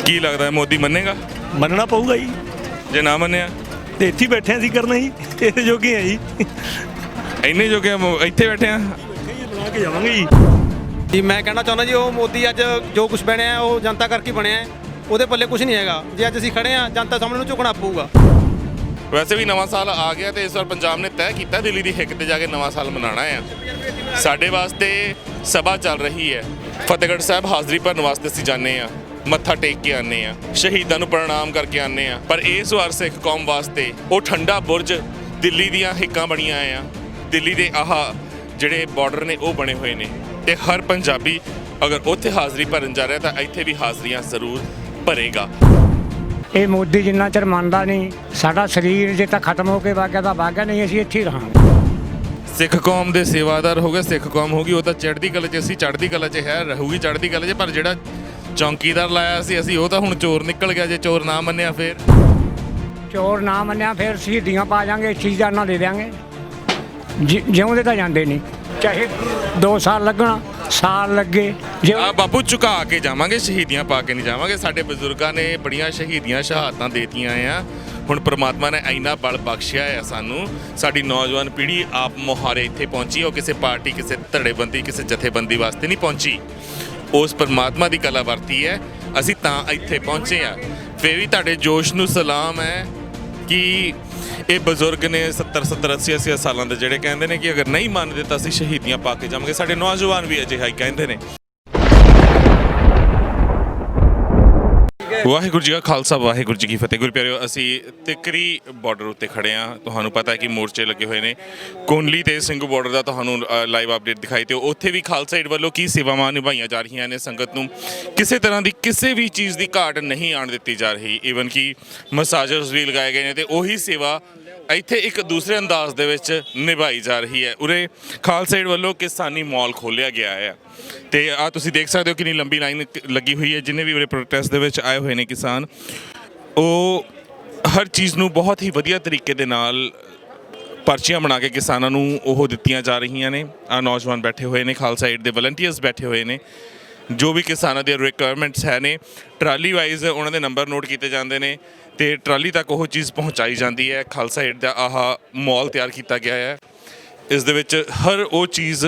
ਕੀ ਲੱਗਦਾ ਮੋਦੀ ਮੰਨੇਗਾ? ਮੰਨਣਾ ਪਊਗਾ ਜੀ। ਜੇ ਨਾ ਮੰਨਿਆ ਤੇ ਇੱਥੇ ਹੀ ਬੈਠੇ ਅਸੀਂ ਕਰਨਾ ਜੀ, ਇਹਦੇ ਜੋਗੇ ਆ ਜੀ। ਇੰਨੇ ਜੋਗੇ ਇੱਥੇ ਬੈਠੇ ਆ। ਬਣਾ ਕੇ ਜਾਵਾਂਗੇ ਜੀ। ਜੀ ਮੈਂ ਕਹਿਣਾ ਚਾਹੁੰਦਾ ਜੀ, ਉਹ ਮੋਦੀ ਅੱਜ ਜੋ ਕੁਝ ਬਣਿਆ ਉਹ ਜਨਤਾ ਕਰਕੇ ਬਣਿਆ ਹੈ, ਉਹਦੇ ਪੱਲੇ ਕੁਝ ਨਹੀਂ ਹੈਗਾ। ਜੇ ਅੱਜ ਅਸੀਂ ਖੜੇ ਆ, ਜਨਤਾ ਸਾਹਮਣੇ ਨੂੰ ਝੁਕਣਾ ਪਊਗਾ। ਵੈਸੇ ਵੀ ਨਵਾਂ ਸਾਲ ਆ ਗਿਆ ਤੇ ਇਸ ਵਾਰ ਪੰਜਾਬ ਨੇ ਤੈਅ ਕੀਤਾ ਦਿੱਲੀ ਦੀ ਹਿੱਕ ਤੇ ਜਾ ਕੇ ਨਵਾਂ ਸਾਲ ਮਨਾਉਣਾ ਆ। ਸਾਡੇ ਵਾਸਤੇ ਸਭਾ ਚੱਲ ਰਹੀ ਹੈ, ਫਤਿਹਗੜ੍ਹ ਸਾਹਿਬ ਹਾਜ਼ਰੀ ਭਰਨ ਵਾਸਤੇ ਅਸੀਂ ਜਾਂਦੇ ਆ, ਮੱਥਾ ਟੇਕ ਕੇ ਆਉਂਦੇ ਆ, ਸ਼ਹੀਦਾਂ ਨੂੰ ਪ੍ਰਣਾਮ ਕਰਕੇ ਆਉਂਦੇ ਆ। ਪਰ ਇਸ ਵਾਰ ਸਿੱਖ ਕੌਮ ਵਾਸਤੇ ਉਹ ਠੰਡਾ ਬੁਰਜ ਦਿੱਲੀ ਦੀਆਂ ਹਿੱਕਾਂ ਬਣੀਆਂ ਆ, ਦਿੱਲੀ ਦੇ ਆਹ ਜਿਹੜੇ ਬਾਰਡਰ ਨੇ ਉਹ ਬਣੇ ਹੋਏ ਨੇ। ਤੇ ਹਰ ਪੰਜਾਬੀ ਅਗਰ ਉੱਥੇ ਹਾਜ਼ਰੀ ਭਰਨ ਜਾ ਰਿਹਾ ਤਾਂ ਇੱਥੇ ਵੀ ਹਾਜ਼ਰੀਆਂ ਜ਼ਰੂਰ ਭਰੇਗਾ। ਇਹ ਮੋਦੀ ਜਿੰਨਾ ਚਿਰ ਮੰਨਦਾ ਨਹੀਂ, ਸਾਡਾ ਸਰੀਰ ਜੇ ਤਾਂ ਖਤਮ ਹੋ ਕੇ ਵਾਗਿਆ ਤਾਂ ਵਾਗਿਆ, ਨਹੀਂ ਅਸੀਂ ਇੱਥੇ ਹੀ ਰਹਾਂਗੇ। ਸਿੱਖ ਕੌਮ ਦੇ ਸੇਵਾਦਾਰ ਹੋ ਗਏ, ਸਿੱਖ ਕੌਮ ਹੋ ਗਈ ਉਹ ਤਾਂ ਚੜ੍ਹਦੀ ਕਲਾ 'ਚ, ਅਸੀਂ ਚੜ੍ਹਦੀ ਕਲਾ 'ਚ ਹੈ, ਰਹੂਗੀ ਚੜ੍ਹਦੀ ਕਲਾ 'ਚ। ਪਰ ਜਿਹੜਾ ਚੌਂਕੀਦਾਰ ਲਾਇਆ ਸੀ ਅਸੀਂ, ਉਹ ਤਾਂ ਹੁਣ ਚੋਰ ਨਿਕਲ ਗਿਆ। ਜੇ ਚੋਰ ਨਾ ਮੰਨਿਆ ਫੇਰ ਚੋਰ ਨਾ ਮੰਨਿਆ ਫਿਰ ਸ਼ਹੀਦੀਆਂ ਪਾ ਜਾਾਂਗੇ, ਚੀਜ਼ਾਂ ਨਾ ਦੇ ਦਿਆਂਗੇ। ਜਿਉਂਦੇ ਤਾਂ ਜਾਂਦੇ ਨਹੀਂ, ਚਾਹੇ 2 ਸਾਲ ਲੱਗਣ, ਸਾਲ ਲੱਗੇ। ਜੇ ਆ ਬਾਪੂ ਝੁਕਾ ਕੇ ਜਾਵਾਂਗੇ, ਸ਼ਹੀਦੀਆਂ ਪਾ ਕੇ ਨਹੀਂ ਜਾਵਾਂਗੇ। ਸਾਡੇ ਬਜ਼ੁਰਗਾਂ ਨੇ ਬੜੀਆਂ ਸ਼ਹੀਦੀਆਂ ਸ਼ਹਾਦਤਾਂ ਦੇਤੀਆਂ ਆ। ਹੁਣ ਪ੍ਰਮਾਤਮਾ ਨੇ ਇੰਨਾ ਬਲ ਬਖਸ਼ਿਆ ਆ ਸਾਨੂੰ, ਸਾਡੀ ਨੌਜਵਾਨ ਪੀੜ੍ਹੀ ਆਪ ਮੁਹਾਰੇ ਇੱਥੇ ਪਹੁੰਚੀ। ਉਹ ਕਿਸੇ ਪਾਰਟੀ, ਕਿਸੇ ਧੜੇਬੰਦੀ, ਕਿਸੇ ਜਥੇਬੰਦੀ ਵਾਸਤੇ ਨਹੀਂ ਪਹੁੰਚੀ, ਉਸ ਪਰਮਾਤਮਾ ਦੀ ਕਲਾ ਵਰਤੀ ਹੈ, ਅਸੀਂ ਤਾਂ ਇੱਥੇ ਪਹੁੰਚੇ ਆ। ਫਿਰ ਵੀ ਤੁਹਾਡੇ ਜੋਸ਼ ਨੂੰ ਸਲਾਮ ਹੈ ਕਿ ਇਹ ਬਜ਼ੁਰਗ ਨੇ 70 80 ਸਾਲਾਂ ਦੇ, ਜਿਹੜੇ ਕਹਿੰਦੇ ਨੇ ਕਿ ਅਗਰ ਨਹੀਂ ਮੰਨਦੇ ਤਾਂ ਅਸੀਂ ਸ਼ਹੀਦੀਆਂ ਪਾ ਕੇ ਜਾਵਾਂਗੇ। ਸਾਡੇ ਨੌਜਵਾਨ ਵੀ ਅਜਿਹਾ ਹੀ ਕਹਿੰਦੇ ਨੇ। ਵਾਹਿਗੁਰੂ ਜੀ ਕਾ ਖਾਲਸਾ, ਵਾਹਿਗੁਰੂ ਜੀ ਕੀ ਫਤਿਹ। ਗੁਰੂ ਪਿਆਰਿਓ, ਅਸੀਂ ਤਿੱਕਰੀ ਬਾਰਡਰ ਉੱਤੇ ਖੜੇ ਹਾਂ। ਤੁਹਾਨੂੰ ਪਤਾ ਹੈ ਕਿ ਮੋਰਚੇ ਲੱਗੇ ਹੋਏ ਨੇ ਕੋਨਲੀ ਤੇ ਸਿੰਘੂ ਬਾਰਡਰ ਦਾ। ਤੁਹਾਨੂੰ ਲਾਈਵ ਅਪਡੇਟ ਦਿਖਾਈ ਤੇ ਉੱਥੇ ਵੀ ਖਾਲਸਾ ਏਡ ਵੱਲੋਂ ਕੀ ਸੇਵਾਵਾਂ ਨਿਭਾਈਆਂ ਜਾ ਰਹੀਆਂ ਨੇ। ਸੰਗਤ ਨੂੰ ਕਿਸੇ ਤਰ੍ਹਾਂ ਦੀ ਕਿਸੇ ਵੀ ਚੀਜ਼ ਦੀ ਘਾਟ ਨਹੀਂ ਆਉਣ ਦਿੱਤੀ ਜਾ ਰਹੀ। ਈਵਨ ਕਿ ਮਸਾਜਰਸ ਵੀ ਲਗਾਏ ਗਏ ਨੇ ਤੇ ਉਹੀ ਸੇਵਾ ਇੱਥੇ ਇੱਕ ਦੂਸਰੇ ਅੰਦਾਜ਼ ਦੇ ਵਿੱਚ ਨਿਭਾਈ ਜਾ ਰਹੀ ਹੈ। ਉਰੇ ਖਾਲਸਾ ਏਡ ਵੱਲੋਂ ਕਿਸਾਨੀ ਮਾਲ ਖੋਲ੍ਹਿਆ ਗਿਆ ਹੈ ਤੇ ਆ ਤੁਸੀਂ ਦੇਖ ਸਕਦੇ ਹੋ ਕਿੰਨੀ ਲੰਬੀ ਲਾਈਨ ਲੱਗੀ ਹੋਈ ਹੈ। ਜਿੰਨੇ ਵੀ ਉਰੇ ਪ੍ਰੋਟੈਸਟ ਦੇ ਵਿੱਚ ਆਏ ਹੋਏ ਨੇ ਕਿਸਾਨ, ਉਹ ਹਰ ਚੀਜ਼ ਨੂੰ ਬਹੁਤ ਹੀ ਵਧੀਆ ਤਰੀਕੇ ਦੇ ਨਾਲ ਪਰਚੀਆਂ ਬਣਾ ਕੇ ਕਿਸਾਨਾਂ ਨੂੰ ਉਹ ਦਿੱਤੀਆਂ ਜਾ ਰਹੀਆਂ ਨੇ। ਆ ਨੌਜਵਾਨ ਬੈਠੇ ਹੋਏ ਨੇ, ਖਾਲਸਾ ਏਡ ਦੇ ਵਲੰਟੀਅਰਸ ਬੈਠੇ ਹੋਏ ਨੇ। ਜੋ ਵੀ ਕਿਸਾਨਾਂ ਦੀਆਂ ਰਿਕੁਆਇਰਮੈਂਟਸ ਹੈ ਨੇ, ਟਰਾਲੀ ਵਾਈਜ਼ ਉਹਨਾਂ ਦੇ ਨੰਬਰ ਨੋਟ ਕੀਤੇ ਜਾਂਦੇ ਨੇ ਤੇ ਟਰਾਲੀ ਤੱਕ ਉਹ ਚੀਜ਼ ਪਹੁੰਚਾਈ ਜਾਂਦੀ ਹੈ। ਖਾਲਸਾ ਏਡ ਦਾ ਆਹ ਮਾਲ ਤਿਆਰ ਕੀਤਾ ਗਿਆ ਹੈ। ਇਸ ਦੇ ਵਿੱਚ ਹਰ ਉਹ ਚੀਜ਼,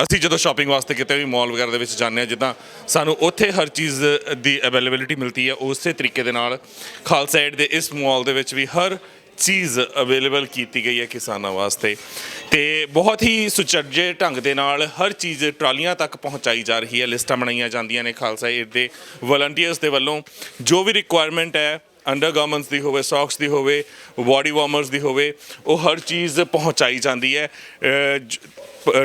ਅਸੀਂ ਜਦੋਂ ਸ਼ਾਪਿੰਗ ਵਾਸਤੇ ਕਿਤੇ ਵੀ ਮਾਲ ਵਗੈਰਾ ਦੇ ਵਿੱਚ ਜਾਂਦੇ ਹਾਂ, ਜਿੱਦਾਂ ਸਾਨੂੰ ਉੱਥੇ ਹਰ ਚੀਜ਼ ਦੀ ਅਵੇਲੇਬਿਲਿਟੀ ਮਿਲਦੀ ਹੈ, ਉਸੇ ਤਰੀਕੇ ਦੇ ਨਾਲ ਖਾਲਸਾ ਏਡ ਦੇ ਇਸ ਮਾਲ ਦੇ ਵਿੱਚ ਵੀ ਹਰ ਚੀਜ਼ ਅਵੇਲੇਬਲ ਕੀਤੀ ਗਈ ਹੈ ਕਿਸਾਨਾਂ ਵਾਸਤੇ। ਤੇ ਬਹੁਤ ਹੀ ਸੁਚੱਜੇ ਢੰਗ ਦੇ ਨਾਲ ਹਰ ਚੀਜ਼ ਟਰਾਲੀਆਂ ਤੱਕ ਪਹੁੰਚਾਈ ਜਾ ਰਹੀ ਹੈ। ਲਿਸਟਾਂ ਬਣਾਈਆਂ ਜਾਂਦੀਆਂ ਨੇ ਖਾਲਸਾ ਏਡ ਦੇ ਵਲੰਟੀਅਰਸ ਦੇ ਵੱਲੋਂ। ਜੋ ਵੀ ਰਿਕੁਆਇਰਮੈਂਟ ਹੈ, ਅੰਡਰ ਗਾਰਮੈਂਟਸ ਦੀ ਹੋਵੇ, ਸੌਕਸ ਦੀ ਹੋਵੇ, ਬਾਡੀ ਵਾਰਮਰਸ ਦੀ ਹੋਵੇ, ਉਹ ਹਰ ਚੀਜ਼ ਪਹੁੰਚਾਈ ਜਾਂਦੀ ਹੈ।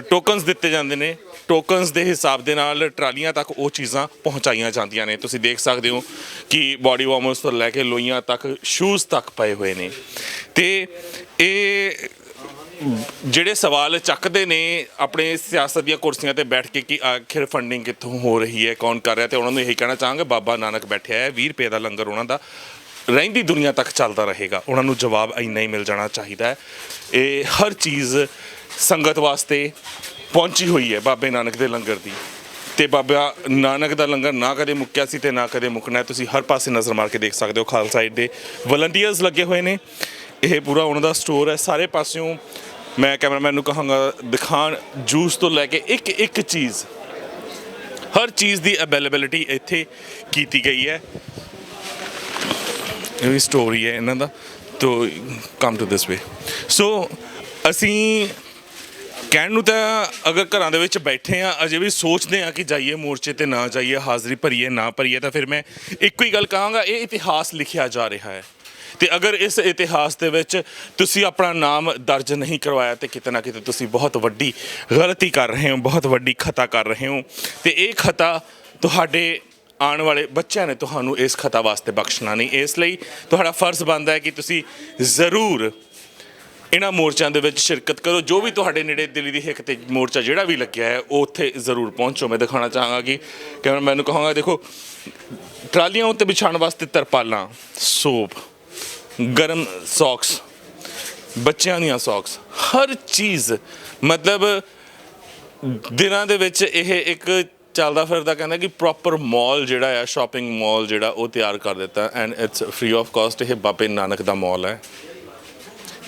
ਟੋਕਨਸ ਦਿੱਤੇ ਜਾਂਦੇ ਨੇ, ਟੋਕਨਸ ਦੇ ਹਿਸਾਬ ਦੇ ਨਾਲ ਟਰਾਲੀਆਂ ਤੱਕ ਉਹ ਚੀਜ਼ਾਂ ਪਹੁੰਚਾਈਆਂ ਜਾਂਦੀਆਂ ਨੇ। ਤੁਸੀਂ ਦੇਖ ਸਕਦੇ ਹੋ ਕਿ ਬਾਡੀ ਵਾਰਮਰਸ ਤੋਂ ਲੈ ਕੇ ਲੋਈਆਂ ਤੱਕ, ਸ਼ੂਜ਼ ਤੱਕ ਪਏ ਹੋਏ ਨੇ। ਤੇ ਇਹ ਜਿਹੜੇ ਸਵਾਲ ਚੱਕਦੇ ਨੇ ਆਪਣੇ ਸਿਆਸਤ ਦੀਆਂ ਕੁਰਸੀਆਂ ਤੇ ਬੈਠ ਕੇ ਕਿ ਆਖਿਰ ਫੰਡਿੰਗ ਕਿੱਥੋਂ ਹੋ ਰਹੀ ਹੈ, ਕੌਣ ਕਰ ਰਿਹਾ, ਤੇ ਉਹਨਾਂ ਨੂੰ ਇਹੀ ਕਹਿਣਾ ਚਾਹਾਂਗੇ, ਬਾਬਾ ਨਾਨਕ ਬੈਠਿਆ ਹੈ, 20 ਰੁਪਏ ਦਾ ਲੰਗਰ ਉਹਨਾਂ ਦਾ ਰਹਿੰਦੀ ਦੁਨੀਆ ਤੱਕ ਚੱਲਦਾ ਰਹੇਗਾ। ਉਹਨਾਂ ਨੂੰ ਜਵਾਬ ਇੰਨਾ ਹੀ ਮਿਲ ਜਾਣਾ ਚਾਹੀਦਾ ਹੈ। ਇਹ ਹਰ ਚੀਜ਼ ਸੰਗਤ ਵਾਸਤੇ ਪਹੁੰਚੀ ਹੋਈ ਹੈ ਬਾਬੇ ਨਾਨਕ ਦੇ ਲੰਗਰ ਦੀ। ਤੇ ਬਾਬਾ ਨਾਨਕ ਦਾ ਲੰਗਰ ਨਾ ਕਦੇ ਮੁੱਕਿਆ ਸੀ ਤੇ ਨਾ ਕਦੇ ਮੁੱਕਣਾ। ਤੁਸੀਂ ਹਰ ਪਾਸੇ ਨਜ਼ਰ ਮਾਰ ਕੇ ਦੇਖ ਸਕਦੇ ਹੋ, ਖਾਲਸਾ ਏਡ ਦੇ ਵਲੰਟੀਅਰਸ ਲੱਗੇ ਹੋਏ ਨੇ। ਇਹ ਪੂਰਾ ਉਹਨਾਂ ਦਾ ਸਟੋਰ ਹੈ। ਸਾਰੇ ਪਾਸਿਓਂ ਮੈਂ ਕੈਮਰਾਮੈਨ ਨੂੰ ਕਹਾਂਗਾ ਦਿਖਾਣ, ਜੂਸ ਤੋਂ ਲੈ ਕੇ ਇੱਕ ਚੀਜ਼, ਹਰ ਚੀਜ਼ ਦੀ ਅਵੇਲੇਬਿਲਿਟੀ ਇੱਥੇ ਕੀਤੀ ਗਈ ਹੈ। ਇਹ ਵੀ ਸਟੋਰੀ ਹੈ ਇਹਨਾਂ ਦਾ। ਤੋ ਕਮ ਟੂ ਦਿਸ ਵੇ। ਸੋ ਅਸੀਂ ਕਹਿਣ ਨੂੰ ਤਾਂ ਅਗਰ ਘਰਾਂ ਦੇ ਵਿੱਚ ਬੈਠੇ ਆ, ਅਜੇ ਵੀ ਸੋਚਦੇ ਆ ਕਿ ਜਾਈਏ ਮੋਰਚੇ ਤੇ ਨਾ ਜਾਈਏ, ਹਾਜ਼ਰੀ ਭਰੀਏ ਨਾ ਭਰੀਏ, ਤਾਂ ਫਿਰ ਮੈਂ ਇੱਕੋ ਹੀ ਗੱਲ ਕਹਾਂਗਾ, ਇਹ ਇਤਿਹਾਸ ਲਿਖਿਆ ਜਾ ਰਿਹਾ ਹੈ। ਤੇ ਅਗਰ ਇਸ ਇਤਿਹਾਸ ਦੇ ਵਿੱਚ ਤੁਸੀਂ ਆਪਣਾ ਨਾਮ ਦਰਜ ਨਹੀਂ ਕਰਵਾਇਆ ਤੇ ਕਿਤੇ ਨਾ ਕਿਤੇ ਤੁਸੀਂ ਬਹੁਤ ਵੱਡੀ ਗਲਤੀ ਕਰ ਰਹੇ ਹੋ, ਬਹੁਤ ਵੱਡੀ ਖਤਾ ਕਰ ਰਹੇ ਹੋ। ਤੇ ਇਹ ਖਤਾ ਤੁਹਾਡੇ ਆਉਣ ਵਾਲੇ ਬੱਚਿਆਂ ਨੇ ਤੁਹਾਨੂੰ ਇਸ ਖਤਾ ਵਾਸਤੇ ਬਖਸ਼ਣਾ ਨਹੀਂ। ਇਸ ਲਈ ਤੁਹਾਡਾ ਫਰਜ਼ ਬਣਦਾ ਹੈ ਕਿ ਤੁਸੀਂ ਜ਼ਰੂਰ ਇਹਨਾਂ ਮੋਰਚਿਆਂ ਦੇ ਵਿੱਚ ਸ਼ਿਰਕਤ ਕਰੋ। ਜੋ ਵੀ ਤੁਹਾਡੇ ਨੇੜੇ ਦਿੱਲੀ ਦੀ ਹਿੱਕ ਤੇ ਮੋਰਚਾ ਜਿਹੜਾ ਵੀ ਲੱਗਿਆ ਹੈ, ਉਹ ਉੱਥੇ ਜ਼ਰੂਰ ਪਹੁੰਚੋ। ਮੈਂ ਦਿਖਾਉਣਾ ਚਾਹਾਂਗਾ ਕਿ ਕੈਮਰਾਮੈਨ ਨੂੰ ਕਹਾਂਗਾ, ਦੇਖੋ ਟਰਾਲੀਆਂ ਉੱਤੇ ਵਿਛਾਉਣ ਵਾਸਤੇ ਤਰਪਾਲਾਂ, ਸੋਪ, ਗਰਮ ਸੌਕਸ, ਬੱਚਿਆਂ ਦੀਆਂ ਸੌਕਸ, ਹਰ ਚੀਜ਼। ਮਤਲਬ ਦਿਨਾਂ ਦੇ ਵਿੱਚ ਇਹ ਇੱਕ ਚੱਲਦਾ ਫਿਰਦਾ ਕਹਿੰਦਾ ਕਿ ਪ੍ਰੋਪਰ ਮਾਲ ਜਿਹੜਾ ਆ ਸ਼ਾਪਿੰਗ ਮਾਲ ਜਿਹੜਾ ਉਹ ਤਿਆਰ ਕਰ ਦਿੱਤਾ and it's free of cost. ਇਹ ਬਾਬੇ ਨਾਨਕ ਦਾ ਮਾਲ ਹੈ।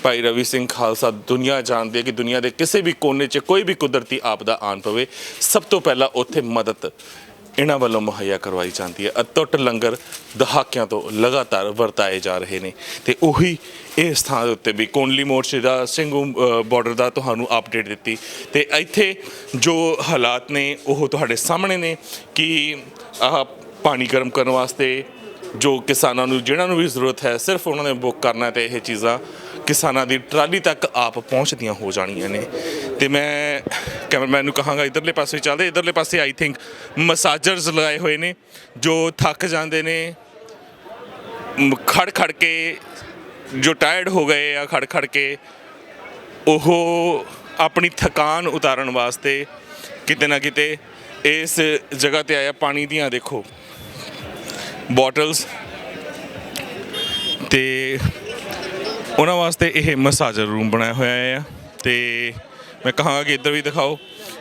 ਭਾਈ ਰਵੀ ਸਿੰਘ ਖਾਲਸਾ ਦੁਨੀਆ ਜਾਣਦੀ ਹੈ ਕਿ ਦੁਨੀਆ ਦੇ ਕਿਸੇ ਵੀ ਕੋਨੇ 'ਚ ਕੋਈ ਵੀ ਕੁਦਰਤੀ ਆਪਦਾ ਆਣ ਪਵੇ, ਸਭ ਤੋਂ ਪਹਿਲਾਂ ਉੱਥੇ ਮਦਦ ਇਹਨਾਂ ਵੱਲੋਂ ਮੁਹੱਈਆ ਕਰਵਾਈ ਜਾਂਦੀ ਹੈ। ਅਤੁੱਟ ਲੰਗਰ ਦਹਾਕਿਆਂ ਤੋਂ ਲਗਾਤਾਰ ਵਰਤਾਏ ਜਾ ਰਹੇ ਨੇ ਤੇ ਉਹੀ ਇਹ ਸਥਾਨ ਦੇ ਉੱਤੇ ਵੀ ਕੋਨਲੀ ਮੋਰਚੇ ਦਾ ਸਿੰਘੂ ਬਾਰਡਰ ਦਾ ਤੁਹਾਨੂੰ ਅਪਡੇਟ ਦਿੱਤੀ ਤੇ ਇੱਥੇ ਜੋ ਹਾਲਾਤ ਨੇ ਉਹ ਤੁਹਾਡੇ ਸਾਹਮਣੇ ਨੇ ਕਿ ਆਹ ਪਾਣੀ ਗਰਮ ਕਰਨ ਵਾਸਤੇ ਜੋ ਕਿਸਾਨਾਂ ਨੂੰ ਜਿਹਨਾਂ ਨੂੰ ਵੀ ਜ਼ਰੂਰਤ ਹੈ ਸਿਰਫ ਉਹਨਾਂ ਨੇ ਬੁੱਕ ਕਰਨਾ ਤੇ ਇਹ ਚੀਜ਼ਾਂ ਕਿਸਾਨਾਂ ਦੀ ਟਰਾਲੀ ਤੱਕ ਆਪ ਪਹੁੰਚਦੀਆਂ ਹੋ ਜਾਣੀਆਂ ਨੇ। ਤੇ ਮੈਂ ਕੈਮਰਾਮੈਨ ਨੂੰ ਕਹਾਂਗਾ ਇਧਰਲੇ ਪਾਸੇ ਚੱਲਦੇ। ਇਧਰਲੇ ਪਾਸੇ ਆਈ ਥਿੰਕ ਮਸਾਜਰਸ ਲਗਾਏ ਹੋਏ ਨੇ ਜੋ ਥੱਕ ਜਾਂਦੇ ਨੇ ਖੜ ਖੜ ਕੇ, ਜੋ ਟਾਇਰਡ ਹੋ ਗਏ ਆ ਖੜ ਖੜ ਕੇ, ਉਹ ਆਪਣੀ ਥਕਾਨ ਉਤਾਰਨ ਵਾਸਤੇ ਕਿਤੇ ਨਾ ਕਿਤੇ ਇਸ ਜਗ੍ਹਾ ਤੇ ਆਇਆ। ਪਾਣੀ ਦੀਆਂ ਦੇਖੋ ਬੋਟਲਸ ਤੇ ਉਹਨਾਂ ਵਾਸਤੇ ਇਹ ਮਸਾਜਰ ਰੂਮ ਬਣਾਇਆ ਹੋਇਆ ਆ। ਤੇ ਮੈਂ ਕਹਾਂਗਾ ਕਿ ਇੱਧਰ ਵੀ ਦਿਖਾਓ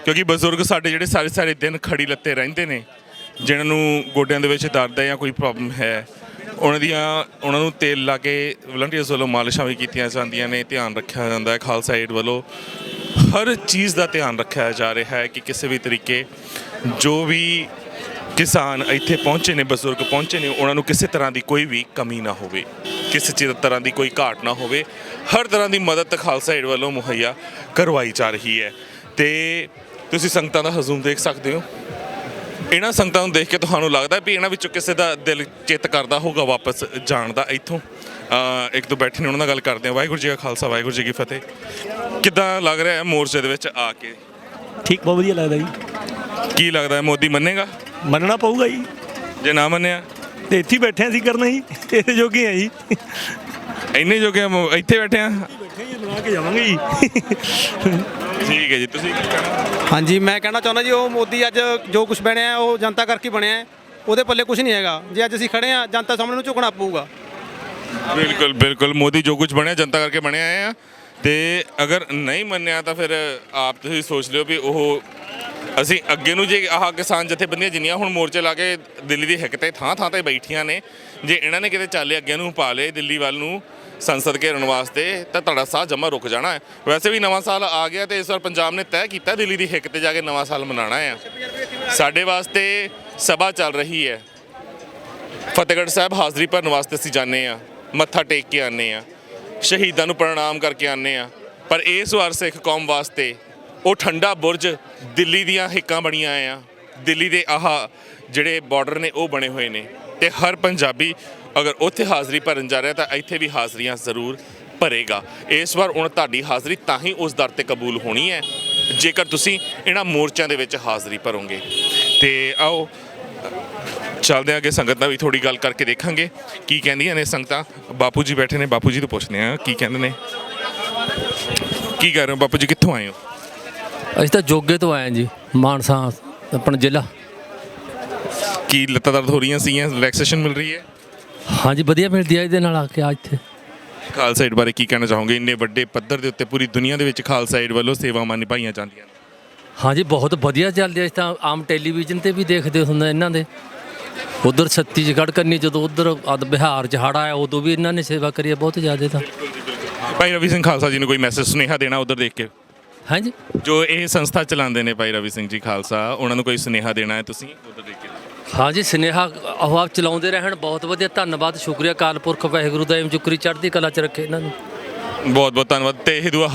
ਕਿਉਂਕਿ ਬਜ਼ੁਰਗ ਸਾਡੇ ਜਿਹੜੇ ਸਾਰੇ ਸਾਰੇ ਦਿਨ ਖੜੀ ਲੱਤੇ ਰਹਿੰਦੇ ਨੇ, ਜਿਨ੍ਹਾਂ ਨੂੰ ਗੋਡਿਆਂ ਦੇ ਵਿੱਚ ਦਰਦ ਹੈ ਜਾਂ ਕੋਈ ਪ੍ਰੋਬਲਮ ਹੈ, ਉਹਨਾਂ ਨੂੰ ਤੇਲ ਲਾ ਕੇ ਵਲੰਟੀਅਰਸ ਵੱਲੋਂ ਮਾਲਿਸ਼ਾਂ ਵੀ ਕੀਤੀਆਂ ਜਾਂਦੀਆਂ ਨੇ। ਧਿਆਨ ਰੱਖਿਆ ਜਾਂਦਾ ਹੈ ਖਾਲਸਾ ਏਡ ਵੱਲੋਂ, ਹਰ ਚੀਜ਼ ਦਾ ਧਿਆਨ ਰੱਖਿਆ ਜਾ ਰਿਹਾ ਹੈ ਕਿ ਕਿਸੇ ਵੀ ਤਰੀਕੇ ਜੋ ਵੀ ਕਿਸਾਨ ਇੱਥੇ ਪਹੁੰਚੇ ਨੇ, ਬਜ਼ੁਰਗ ਪਹੁੰਚੇ ਨੇ, ਉਹਨਾਂ ਨੂੰ ਕਿਸੇ ਤਰ੍ਹਾਂ ਦੀ ਕੋਈ ਵੀ ਕਮੀ ਨਾ ਹੋਵੇ, ਕਿਸੇ ਤਰ੍ਹਾਂ ਦੀ ਕੋਈ ਘਾਟ ਨਾ ਹੋਵੇ। ਹਰ ਤਰ੍ਹਾਂ ਦੀ ਮਦਦ ਖਾਲਸਾ ਏਡ ਵੱਲੋਂ ਮੁਹੱਈਆ ਕਰਵਾਈ ਜਾ ਰਹੀ ਹੈ। ਤੇ ਤੁਸੀਂ ਸੰਗਤਾਂ ਦਾ ਹਜ਼ੂਮ ਦੇਖ ਸਕਦੇ ਹੋ। ਇਹਨਾਂ ਸੰਗਤਾਂ ਨੂੰ ਦੇਖ ਕੇ ਤੁਹਾਨੂੰ ਲੱਗਦਾ ਵੀ ਇਹਨਾਂ ਵਿੱਚੋਂ ਕਿਸੇ ਦਾ ਦਿਲ ਚਿੱਤ ਕਰਦਾ ਹੋਊਗਾ ਵਾਪਸ ਜਾਣ ਦਾ ਇੱਥੋਂ। ਇੱਕ ਦੋ ਬੈਠੇ ਨੇ, ਉਹਨਾਂ ਨਾਲ ਗੱਲ ਕਰਦੇ ਹਾਂ। ਵਾਹਿਗੁਰੂ ਜੀ ਕਾ ਖਾਲਸਾ, ਵਾਹਿਗੁਰੂ ਜੀ ਕੀ ਫਤਿਹ। ਕਿੱਦਾਂ ਲੱਗ ਰਿਹਾ ਹੈ ਮੋਰਚੇ ਦੇ ਵਿੱਚ ਆ ਕੇ? ਠੀਕ, ਬਹੁਤ ਵਧੀਆ ਲੱਗਦਾ ਜੀ। ਕੀ ਲੱਗਦਾ ਹੈ ਮੋਦੀ ਮੰਨੇਗਾ? ਮੰਨਣਾ ਪਊਗਾ ਜੀ। ਜੇ ਨਾ ਮੰਨਿਆ ਤੇ ਇੱਥੇ ਹੀ ਬੈਠੇ ਅਸੀਂ ਕਰਨਾ ਜੀ, ਇਹਦੇ ਜੋਗੇ ਆ ਜੀ। ਇੰਨੇ ਜੋਗੇ ਇੱਥੇ ਬੈਠੇ ਆ, ਬੈਠੇ ਜੀ, ਬਣਾ ਕੇ ਜਾਵਾਂਗੇ ਜੀ। ਠੀਕ ਹੈ ਜੀ। ਤੁਸੀਂ ਕੀ ਕਹਿਣਾ? ਹਾਂਜੀ, ਮੈਂ ਕਹਿਣਾ ਚਾਹੁੰਦਾ ਜੀ ਉਹ ਮੋਦੀ ਅੱਜ ਜੋ ਕੁਝ ਬਣਿਆ ਉਹ ਜਨਤਾ ਕਰਕੇ ਬਣਿਆ ਹੈ, ਉਹਦੇ ਪੱਲੇ ਕੁਝ ਨਹੀਂ ਹੈਗਾ। ਜੇ ਅੱਜ ਅਸੀਂ ਖੜੇ ਹਾਂ ਜਨਤਾ ਸਾਹਮਣੇ ਨੂੰ ਝੁਕਣਾ ਪਊਗਾ। ਬਿਲਕੁਲ ਬਿਲਕੁਲ, ਮੋਦੀ ਜੋ ਕੁਝ ਬਣਿਆ ਜਨਤਾ ਕਰਕੇ ਬਣਿਆ ਆ। ਤੇ ਅਗਰ ਨਹੀਂ ਮੰਨਿਆ ਤਾਂ ਫਿਰ ਆਪ ਤੁਸੀਂ ਸੋਚ ਲਿਓ ਵੀ ਉਹ ਅਸੀਂ ਅੱਗੇ ਨੂੰ ਜੇ ਆਹ ਕਿਸਾਨ ਜਥੇਬੰਦੀਆਂ ਜਿੰਨੀਆਂ ਹੁਣ ਮੋਰਚੇ ਲਾ ਕੇ ਦਿੱਲੀ ਦੀ ਹਿੱਕ 'ਤੇ ਥਾਂ ਥਾਂ 'ਤੇ ਬੈਠੀਆਂ ਨੇ, ਜੇ ਇਹਨਾਂ ਨੇ ਕਿਤੇ ਚਾਲੇ ਅੱਗੇ ਨੂੰ ਪਾ ਲਏ ਦਿੱਲੀ ਵੱਲ ਨੂੰ ਸੰਸਦ ਘੇਰਨ ਵਾਸਤੇ ਤਾਂ ਤੁਹਾਡਾ ਸਾਹ ਜਮਾ ਰੁਕ ਜਾਣਾ ਹੈ। ਵੈਸੇ ਵੀ ਨਵਾਂ ਸਾਲ ਆ ਗਿਆ ਤੇ ਇਸ ਵਾਰ ਪੰਜਾਬ ਨੇ ਤੈਅ ਕੀਤਾ ਦਿੱਲੀ ਦੀ ਹਿੱਕ 'ਤੇ ਜਾ ਕੇ ਨਵਾਂ ਸਾਲ ਮਨਾਉਣਾ ਆ। ਸਾਡੇ ਵਾਸਤੇ ਸਭਾ ਚੱਲ ਰਹੀ ਹੈ, ਫਤਿਹਗੜ੍ਹ ਸਾਹਿਬ ਹਾਜ਼ਰੀ ਭਰਨ ਵਾਸਤੇ ਅਸੀਂ ਜਾਂਦੇ ਹਾਂ, ਮੱਥਾ ਟੇਕ ਕੇ ਆਉਂਦੇ ਹਾਂ, ਸ਼ਹੀਦਾਂ ਨੂੰ ਪ੍ਰਣਾਮ ਕਰਕੇ ਆਉਂਦੇ ਹਾਂ। ਪਰ ਇਸ ਵਾਰ ਸਿੱਖ ਕੌਮ ਵਾਸਤੇ ਉਹ ਠੰਡਾ ਬੁਰਜ ਦਿੱਲੀ ਦੀਆਂ ਹਿੱਕਾਂ ਬਣੀਆਂ ਆ, ਦਿੱਲੀ ਦੇ ਆਹ ਜਿਹੜੇ ਬਾਰਡਰ ਨੇ ਉਹ ਬਣੇ ਹੋਏ ਨੇ। ਤੇ ਹਰ ਪੰਜਾਬੀ ਅਗਰ ਉੱਥੇ ਹਾਜ਼ਰੀ ਭਰਨ ਜਾ ਰਿਹਾ ਤਾਂ ਇੱਥੇ ਵੀ ਹਾਜ਼ਰੀਆਂ ਜ਼ਰੂਰ ਭਰੇਗਾ। ਇਸ ਵਾਰ ਹੁਣ ਤੁਹਾਡੀ ਹਾਜ਼ਰੀ ਤਾਂ ਹੀ ਉਸ ਦਰ ਤੇ ਕਬੂਲ ਹੋਣੀ ਹੈ ਜੇਕਰ ਤੁਸੀਂ ਇਹਨਾਂ ਮੋਰਚਿਆਂ ਦੇ ਵਿੱਚ ਹਾਜ਼ਰੀ ਭਰੋਗੇ। ਤੇ ਆਓ ਚੱਲਦੇ ਅੱਗੇ, ਸੰਗਤ ਨਾਲ ਵੀ ਥੋੜੀ ਗੱਲ ਕਰਕੇ ਦੇਖਾਂਗੇ ਕੀ ਕਹਿੰਦੀਆਂ ਨੇ ਸੰਗਤਾਂ। ਬਾਪੂ ਜੀ ਬੈਠੇ ਨੇ, ਬਾਪੂ ਜੀ ਤੋਂ ਪੁੱਛਦੇ ਆ ਕੀ ਕਹਿੰਦੇ ਨੇ। ਕੀ ਕਰ ਰਹੇ ਹੋ ਬਾਪੂ ਜੀ, ਕਿੱਥੋਂ ਆਏ ਹੋ? ਅਸੀਂ ਤਾਂ ਜੋਗੇ ਤੋਂ ਆਏ ਹਾਂ ਜੀ, ਮਾਨਸਾ ਆਪਣਾ ਜ਼ਿਲ੍ਹਾ। ਕੀ ਲੱਤਾਂ ਦਰਦ ਹੋ ਰਹੀਆਂ ਸੀਗੀਆਂ, ਰਿਲੈਕਸੇਸ਼ਨ ਮਿਲ ਰਹੀ ਹੈ? ਹਾਂਜੀ, ਵਧੀਆ ਮਿਲਦੀ ਹੈ ਇਹਦੇ ਨਾਲ ਆ ਕੇ ਇੱਥੇ। ਖਾਲਸਾ ਏਡ ਬਾਰੇ ਕੀ ਕਹਿਣਾ ਚਾਹੋਗੇ? ਇੰਨੇ ਵੱਡੇ ਪੱਧਰ ਦੇ ਉੱਤੇ ਪੂਰੀ ਦੁਨੀਆ ਦੇ ਵਿੱਚ ਖਾਲਸਾ ਏਡ ਵੱਲੋਂ ਸੇਵਾਵਾਂ ਨਿਭਾਈਆਂ ਜਾਂਦੀਆਂ ਨੇ। ਹਾਂਜੀ, ਬਹੁਤ ਵਧੀਆ ਚੱਲਦੀ ਹੈ। ਅਸੀਂ ਤਾਂ ਆਮ ਟੈਲੀਵਿਜ਼ਨ 'ਤੇ ਵੀ ਦੇਖਦੇ ਹੁੰਦੇ ਇਹਨਾਂ ਦੇ। ਉਧਰ ਛੱਤੀਸਗੜ੍ਹ ਕੰਨੀ ਜਦੋਂ ਉਧਰ ਬਿਹਾਰ 'ਚ ਹੜ੍ਹ ਆਇਆ ਉਦੋਂ ਵੀ ਇਹਨਾਂ ਨੇ ਸੇਵਾ ਕਰੀ ਹੈ ਬਹੁਤ ਜ਼ਿਆਦਾ। ਤਾਂ ਭਾਈ ਰਵੀ ਸਿੰਘ ਖਾਲਸਾ ਜੀ ਨੂੰ ਕੋਈ ਮੈਸੇਜ ਸੁਨੇਹਾ ਦੇਣਾ ਉਧਰ ਦੇਖ ਕੇ? ਹਾਂਜੀ, ਜੋ ਇਹ ਸੰਸਥਾ ਚਲਾਉਂਦੇ ਨੇ ਭਾਈ ਰਵੀ ਸਿੰਘ ਜੀ ਖਾਲਸਾ, ਉਹਨਾਂ ਨੂੰ ਕੋਈ ਸੁਨੇਹਾ ਦੇਣਾ ਹੈ ਤੁਸੀਂ ਉਧਰ ਦੇਖ ਕੇ? ਹਾਂਜੀ, ਸੁਨੇਹਾ ਉਹ ਆਪ ਚਲਾਉਂਦੇ ਰਹਿਣ। ਬਹੁਤ ਵਧੀਆ, ਧੰਨਵਾਦ, ਸ਼ੁਕਰੀਆ। ਅਕਾਲ ਪੁਰਖ ਵਾਹਿਗੁਰੂ ਦਾ ਚੁਕਰੀ ਚੜ੍ਹਦੀ ਕਲਾ 'ਚ ਰੱਖੇ ਇਹਨਾਂ ਨੂੰ। ਬਹੁਤ ਬਹੁਤ ਧੰਨਵਾਦ। ਤੇ ਇਹ ਦੁਆ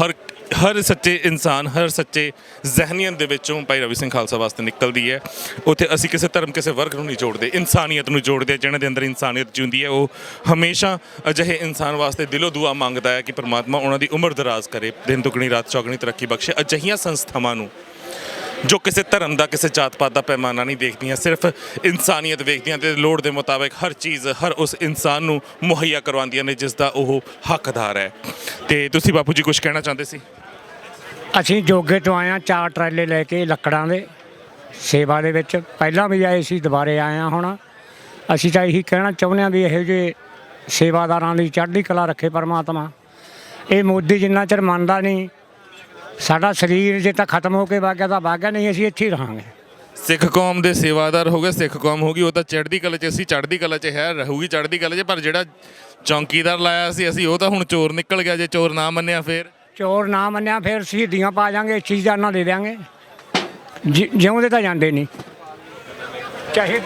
ਹਰ ਸੱਚੇ ਇਨਸਾਨ, ਹਰ ਸੱਚੇ ਜ਼ਹਿਨੀਅਤ ਦੇ ਵਿੱਚੋਂ ਭਾਈ ਰਵੀ ਸਿੰਘ ਖਾਲਸਾ ਵਾਸਤੇ ਨਿਕਲਦੀ ਹੈ। ਉੱਥੇ ਅਸੀਂ ਕਿਸੇ ਧਰਮ, ਕਿਸੇ ਵਰਗ ਨੂੰ ਨਹੀਂ ਜੋੜਦੇ, ਇਨਸਾਨੀਅਤ ਨੂੰ ਜੋੜਦੇ ਹਾਂ। ਜਿਹਨਾਂ ਦੇ ਅੰਦਰ ਇਨਸਾਨੀਅਤ ਜਿਉਂਦੀ ਹੈ ਉਹ ਹਮੇਸ਼ਾ ਅਜਿਹੇ ਇਨਸਾਨ ਵਾਸਤੇ ਦਿਲੋਂ ਦੁਆ ਮੰਗਦਾ ਹੈ ਕਿ ਪਰਮਾਤਮਾ ਉਹਨਾਂ ਦੀ ਉਮਰ ਦਰਾਜ਼ ਕਰੇ, ਦਿਨ ਦੁਗਣੀ ਰਾਤ ਚੌਗਣੀ ਤਰੱਕੀ ਬਖਸ਼ੇ। ਅਜਿਹੀਆਂ ਸੰਸਥਾਵਾਂ ਨੂੰ ਜੋ ਕਿਸੇ ਧਰਮ ਦਾ, ਕਿਸੇ ਜਾਤ ਪਾਤ ਦਾ ਪੈਮਾਨਾ ਨਹੀਂ ਦੇਖਦੀਆਂ, ਸਿਰਫ ਇਨਸਾਨੀਅਤ ਵੇਖਦੀਆਂ ਤੇ ਲੋੜ ਦੇ ਮੁਤਾਬਕ ਹਰ ਚੀਜ਼ ਹਰ ਉਸ ਇਨਸਾਨ ਨੂੰ ਮੁਹੱਈਆ ਕਰਵਾਉਂਦੀਆਂ ਨੇ ਜਿਸ ਦਾ ਉਹ ਹੱਕਦਾਰ ਹੈ। ਤੇ ਤੁਸੀਂ ਬਾਪੂ ਜੀ ਕੁਝ ਕਹਿਣਾ ਚਾਹੁੰਦੇ ਸੀ? ਅਸੀਂ ਜੋਗੇ ਤੋਂ ਆਏ ਹਾਂ, 4 ਟਰਾਲੇ ਲੈ ਕੇ ਲੱਕੜਾਂ ਦੇ ਸੇਵਾ ਦੇ ਵਿੱਚ। ਪਹਿਲਾਂ ਵੀ ਆਏ ਸੀ, ਦੁਬਾਰੇ ਆਏ ਹਾਂ। ਹੁਣ ਅਸੀਂ ਤਾਂ ਇਹੀ ਕਹਿਣਾ ਚਾਹੁੰਦੇ ਹਾਂ ਵੀ ਇਹੋ ਜਿਹੇ ਸੇਵਾਦਾਰਾਂ ਦੀ ਚੜ੍ਹਦੀ ਕਲਾ ਰੱਖੇ ਪਰਮਾਤਮਾ। ਇਹ ਮੋਦੀ ਜਿੰਨਾ ਚਿਰ ਮੰਨਦਾ ਨਹੀਂ, ਸਾਡਾ ਸਰੀਰ ਜੇ ਤਾਂ ਖਤਮ ਹੋ ਕੇ ਵਗ ਗਿਆ ਤਾਂ ਵਗ ਗਿਆ, ਨਹੀਂ ਅਸੀਂ ਇੱਥੇ ਹੀ ਰਹਾਂਗੇ। ਸਿੱਖ ਕੌਮ ਦੇ ਸੇਵਾਦਾਰ ਹੋ ਗਏ, ਸਿੱਖ ਕੌਮ ਹੋ ਗਈ, ਉਹ ਤਾਂ ਚੜ੍ਹਦੀ ਕਲਾ 'ਚ, ਅਸੀਂ ਚੜ੍ਹਦੀ ਕਲਾ 'ਚ ਹੈ, ਰਹੂਗੀ ਚੜ੍ਹਦੀ ਕਲਾ 'ਚ, ਪਰ ਜਿਹੜਾ ਚੌਂਕੀਦਾਰ ਲਾਇਆ ਸੀ ਅਸੀਂ, ਉਹ ਤਾਂ ਹੁਣ ਚੋਰ ਨਿਕਲ ਗਿਆ। ਜੇ ਚੋਰ ਨਾ ਮੰਨਿਆ ਫੇਰ? ਚੋਰ ਨਾ ਮੰਨਿਆ ਫਿਰ ਸ਼ਹੀਦੀਆਂ ਪਾ ਜਾਾਂਗੇ, ਚੀਜ਼ਾਂ ਦੇ ਦਿਆਂਗੇ। ਜਿਉਂਦੇ ਤਾਂ ਜਾਂਦੇ ਨਹੀਂ, ਚਾਹੇ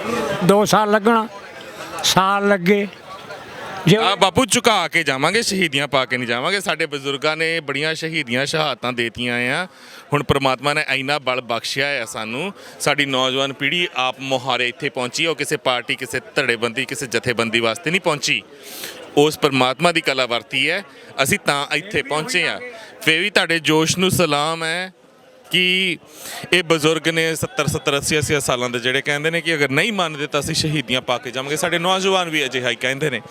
2 ਸਾਲ ਲੱਗਣ, ਸਾਲ ਲੱਗੇ। ਜੇ ਆ ਬਾਪੂ ਝੁਕਾ ਕੇ ਜਾਵਾਂਗੇ, ਸ਼ਹੀਦੀਆਂ ਪਾ ਕੇ ਨਹੀਂ ਜਾਵਾਂਗੇ। ਸਾਡੇ ਬਜ਼ੁਰਗਾਂ ਨੇ ਬੜੀਆਂ ਸ਼ਹੀਦੀਆਂ ਸ਼ਹਾਦਤਾਂ ਦੇਤੀਆਂ ਆ। ਹੁਣ ਪ੍ਰਮਾਤਮਾ ਨੇ ਇੰਨਾ ਬਲ ਬਖਸ਼ਿਆ ਆ ਸਾਨੂੰ, ਸਾਡੀ ਨੌਜਵਾਨ ਪੀੜ੍ਹੀ ਆਪ ਮੁਹਾਰੇ ਇੱਥੇ ਪਹੁੰਚੀ। ਉਹ ਕਿਸੇ ਪਾਰਟੀ, ਕਿਸੇ ਧੜੇਬੰਦੀ, ਕਿਸੇ ਜਥੇਬੰਦੀ ਵਾਸਤੇ ਨਹੀਂ ਪਹੁੰਚੀ, ਉਸ ਪਰਮਾਤਮਾ ਦੀ ਕਲਾ ਵਰਤੀ ਹੈ, ਅਸੀਂ ਤਾਂ ਇੱਥੇ ਪਹੁੰਚੇ ਆ। ਫਿਰ ਵੀ ਤੁਹਾਡੇ ਜੋਸ਼ ਨੂੰ ਸਲਾਮ ਹੈ ਕਿ ਇਹ ਬਜ਼ੁਰਗ ਨੇ 70 80 ਸਾਲਾਂ ਦੇ, ਜਿਹੜੇ ਕਹਿੰਦੇ ਨੇ ਕਿ ਅਗਰ ਨਹੀਂ ਮੰਨਦੇ ਤਾਂ ਅਸੀਂ ਸ਼ਹੀਦੀਆਂ ਪਾ ਕੇ ਜਾਵਾਂਗੇ। ਸਾਡੇ ਨੌਜਵਾਨ ਵੀ ਅਜਿਹਾ ਹੀ ਕਹਿੰਦੇ ਨੇ,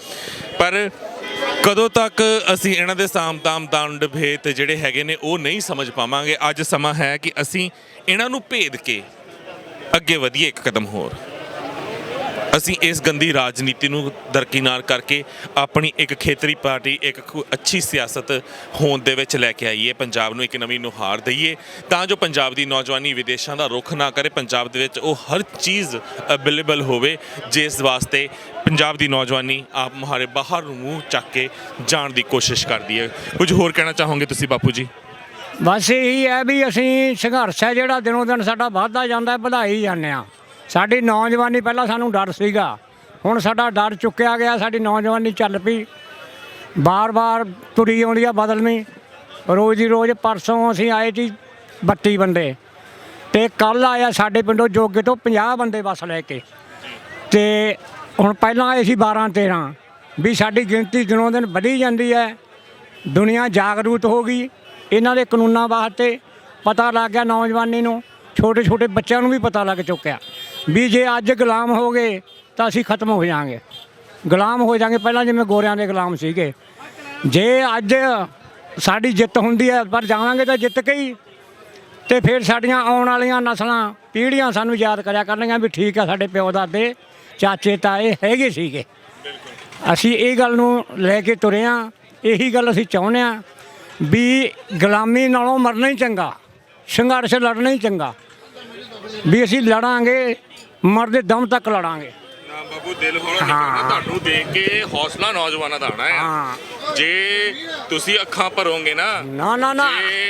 ਪਰ ਕਦੋਂ ਤੱਕ ਅਸੀਂ ਇਹਨਾਂ ਦੇ ਸਾਮ-ਤਾਮ ਦੰਡ ਭੇਤ ਜਿਹੜੇ ਹੈਗੇ ਨੇ ਉਹ ਨਹੀਂ ਸਮਝ ਪਾਵਾਂਗੇ। ਅੱਜ ਸਮਾਂ ਹੈ ਕਿ ਅਸੀਂ ਇਹਨਾਂ ਨੂੰ ਭੇਦ ਕੇ ਅੱਗੇ ਵਧੀਏ ਇੱਕ ਕਦਮ ਹੋਰ। ਅਸੀਂ ਇਸ ਗੰਦੀ ਰਾਜਨੀਤੀ ਨੂੰ ਦਰਕਿਨਾਰ ਕਰਕੇ ਆਪਣੀ ਇੱਕ ਖੇਤਰੀ ਪਾਰਟੀ, ਇੱਕ ਅੱਛੀ ਸਿਆਸਤ ਹੋਂਦ ਦੇ ਵਿੱਚ ਲੈ ਕੇ ਆਈਏ, ਪੰਜਾਬ ਨੂੰ ਇੱਕ ਨਵੀਂ ਨੁਹਾਰ ਦਈਏ, ਤਾਂ ਜੋ ਪੰਜਾਬ ਦੀ ਨੌਜਵਾਨੀ ਵਿਦੇਸ਼ਾਂ ਦਾ ਰੁਖ ਨਾ ਕਰੇ, ਪੰਜਾਬ ਦੇ ਵਿੱਚ ਉਹ ਹਰ ਚੀਜ਼ ਅਵੇਲੇਬਲ ਹੋਵੇ ਜਿਸ ਵਾਸਤੇ ਪੰਜਾਬ ਦੀ ਨੌਜਵਾਨੀ ਆਪ ਮੁਹਾਰੇ ਬਾਹਰ ਨੂੰ ਮੂੰਹ ਚੱਕ ਕੇ ਜਾਣ ਦੀ ਕੋਸ਼ਿਸ਼ ਕਰਦੀ ਹੈ। ਕੁਝ ਹੋਰ ਕਹਿਣਾ ਚਾਹੋਗੇ ਤੁਸੀਂ ਬਾਪੂ ਜੀ? ਬਸ ਇਹੀ ਹੈ ਵੀ ਅਸੀਂ ਸੰਘਰਸ਼ ਹੈ ਜਿਹੜਾ ਦਿਨੋਂ ਦਿਨ ਸਾਡਾ ਵੱਧਦਾ ਜਾਂਦਾ, ਵਧਾਈ ਜਾਂਦੇ ਹਾਂ। ਸਾਡੀ ਨੌਜਵਾਨੀ, ਪਹਿਲਾਂ ਸਾਨੂੰ ਡਰ ਸੀਗਾ, ਹੁਣ ਸਾਡਾ ਡਰ ਚੁੱਕਿਆ ਗਿਆ। ਸਾਡੀ ਨੌਜਵਾਨੀ ਚੱਲ ਪਈ, ਬਾਰ-ਬਾਰ ਤੁਰੀ ਆਉਂਦੀ ਆ ਬਦਲਵੀਂ, ਰੋਜ਼ ਹੀ ਰੋਜ਼। ਪਰਸੋਂ ਅਸੀਂ ਆਏ ਸੀ 32 ਬੰਦੇ, ਅਤੇ ਕੱਲ੍ਹ ਆਇਆ ਸਾਡੇ ਪਿੰਡੋਂ ਜੋਗੇ ਤੋਂ 50 ਬੰਦੇ ਬੱਸ ਲੈ ਕੇ, ਅਤੇ ਹੁਣ ਪਹਿਲਾਂ ਆਏ ਸੀ 12 13। ਵੀ ਸਾਡੀ ਗਿਣਤੀ ਦਿਨੋਂ ਦਿਨ ਵਧੀ ਜਾਂਦੀ ਹੈ। ਦੁਨੀਆ ਜਾਗਰੂਕ ਹੋ ਗਈ ਇਹਨਾਂ ਦੇ ਕਾਨੂੰਨਾਂ ਵਾਸਤੇ, ਪਤਾ ਲੱਗ ਗਿਆ ਨੌਜਵਾਨੀ ਨੂੰ, ਛੋਟੇ ਛੋਟੇ ਬੱਚਿਆਂ ਨੂੰ ਵੀ ਪਤਾ ਲੱਗ ਚੁੱਕਿਆ ਵੀ ਜੇ ਅੱਜ ਗੁਲਾਮ ਹੋ ਗਏ ਤਾਂ ਅਸੀਂ ਖਤਮ ਹੋ ਜਾਵਾਂਗੇ, ਗੁਲਾਮ ਹੋ ਜਾਵਾਂਗੇ। ਪਹਿਲਾਂ ਜਿਵੇਂ ਗੋਰਿਆਂ ਦੇ ਗੁਲਾਮ ਸੀਗੇ, ਜੇ ਅੱਜ ਸਾਡੀ ਜਿੱਤ ਹੁੰਦੀ ਹੈ, ਪਰ ਜਾਵਾਂਗੇ ਤਾਂ ਜਿੱਤ ਕੇ ਹੀ, ਅਤੇ ਫਿਰ ਸਾਡੀਆਂ ਆਉਣ ਵਾਲੀਆਂ ਨਸਲਾਂ, ਪੀੜ੍ਹੀਆਂ ਸਾਨੂੰ ਯਾਦ ਕਰਿਆ ਕਰਨਗੀਆਂ ਵੀ ਠੀਕ ਆ, ਸਾਡੇ ਪਿਓ ਦਾਦੇ, ਚਾਚੇ ਤਾਏ ਹੈਗੇ ਸੀਗੇ। ਅਸੀਂ ਇਹ ਗੱਲ ਨੂੰ ਲੈ ਕੇ ਤੁਰੇ ਹਾਂ, ਇਹੀ ਗੱਲ ਅਸੀਂ ਚਾਹੁੰਦੇ ਹਾਂ ਵੀ ਗੁਲਾਮੀ ਨਾਲੋਂ ਮਰਨਾ ਹੀ ਚੰਗਾ, ਸੰਘਰਸ਼ ਲੜਨਾ ਹੀ ਚੰਗਾ। ਵੀ ਅਸੀਂ ਲੜਾਂਗੇ, ਮਰਦੇ ਦਮ ਤੱਕ ਲੜਾਂਗੇ। ਨਾ ਬਾਬੂ, ਦਿਲ ਹੌਲਾ ਨਹੀਂ ਕਰਨਾ, ਤੁਹਾਨੂੰ ਦੇਖ ਕੇ ਹੌਸਲਾ ਨੌਜਵਾਨਾਂ ਦਾ ਆਉਣਾ ਹੈ। ਜੇ ਤੁਸੀਂ ਅੱਖਾਂ ਭਰੋਗੇ ਨਾ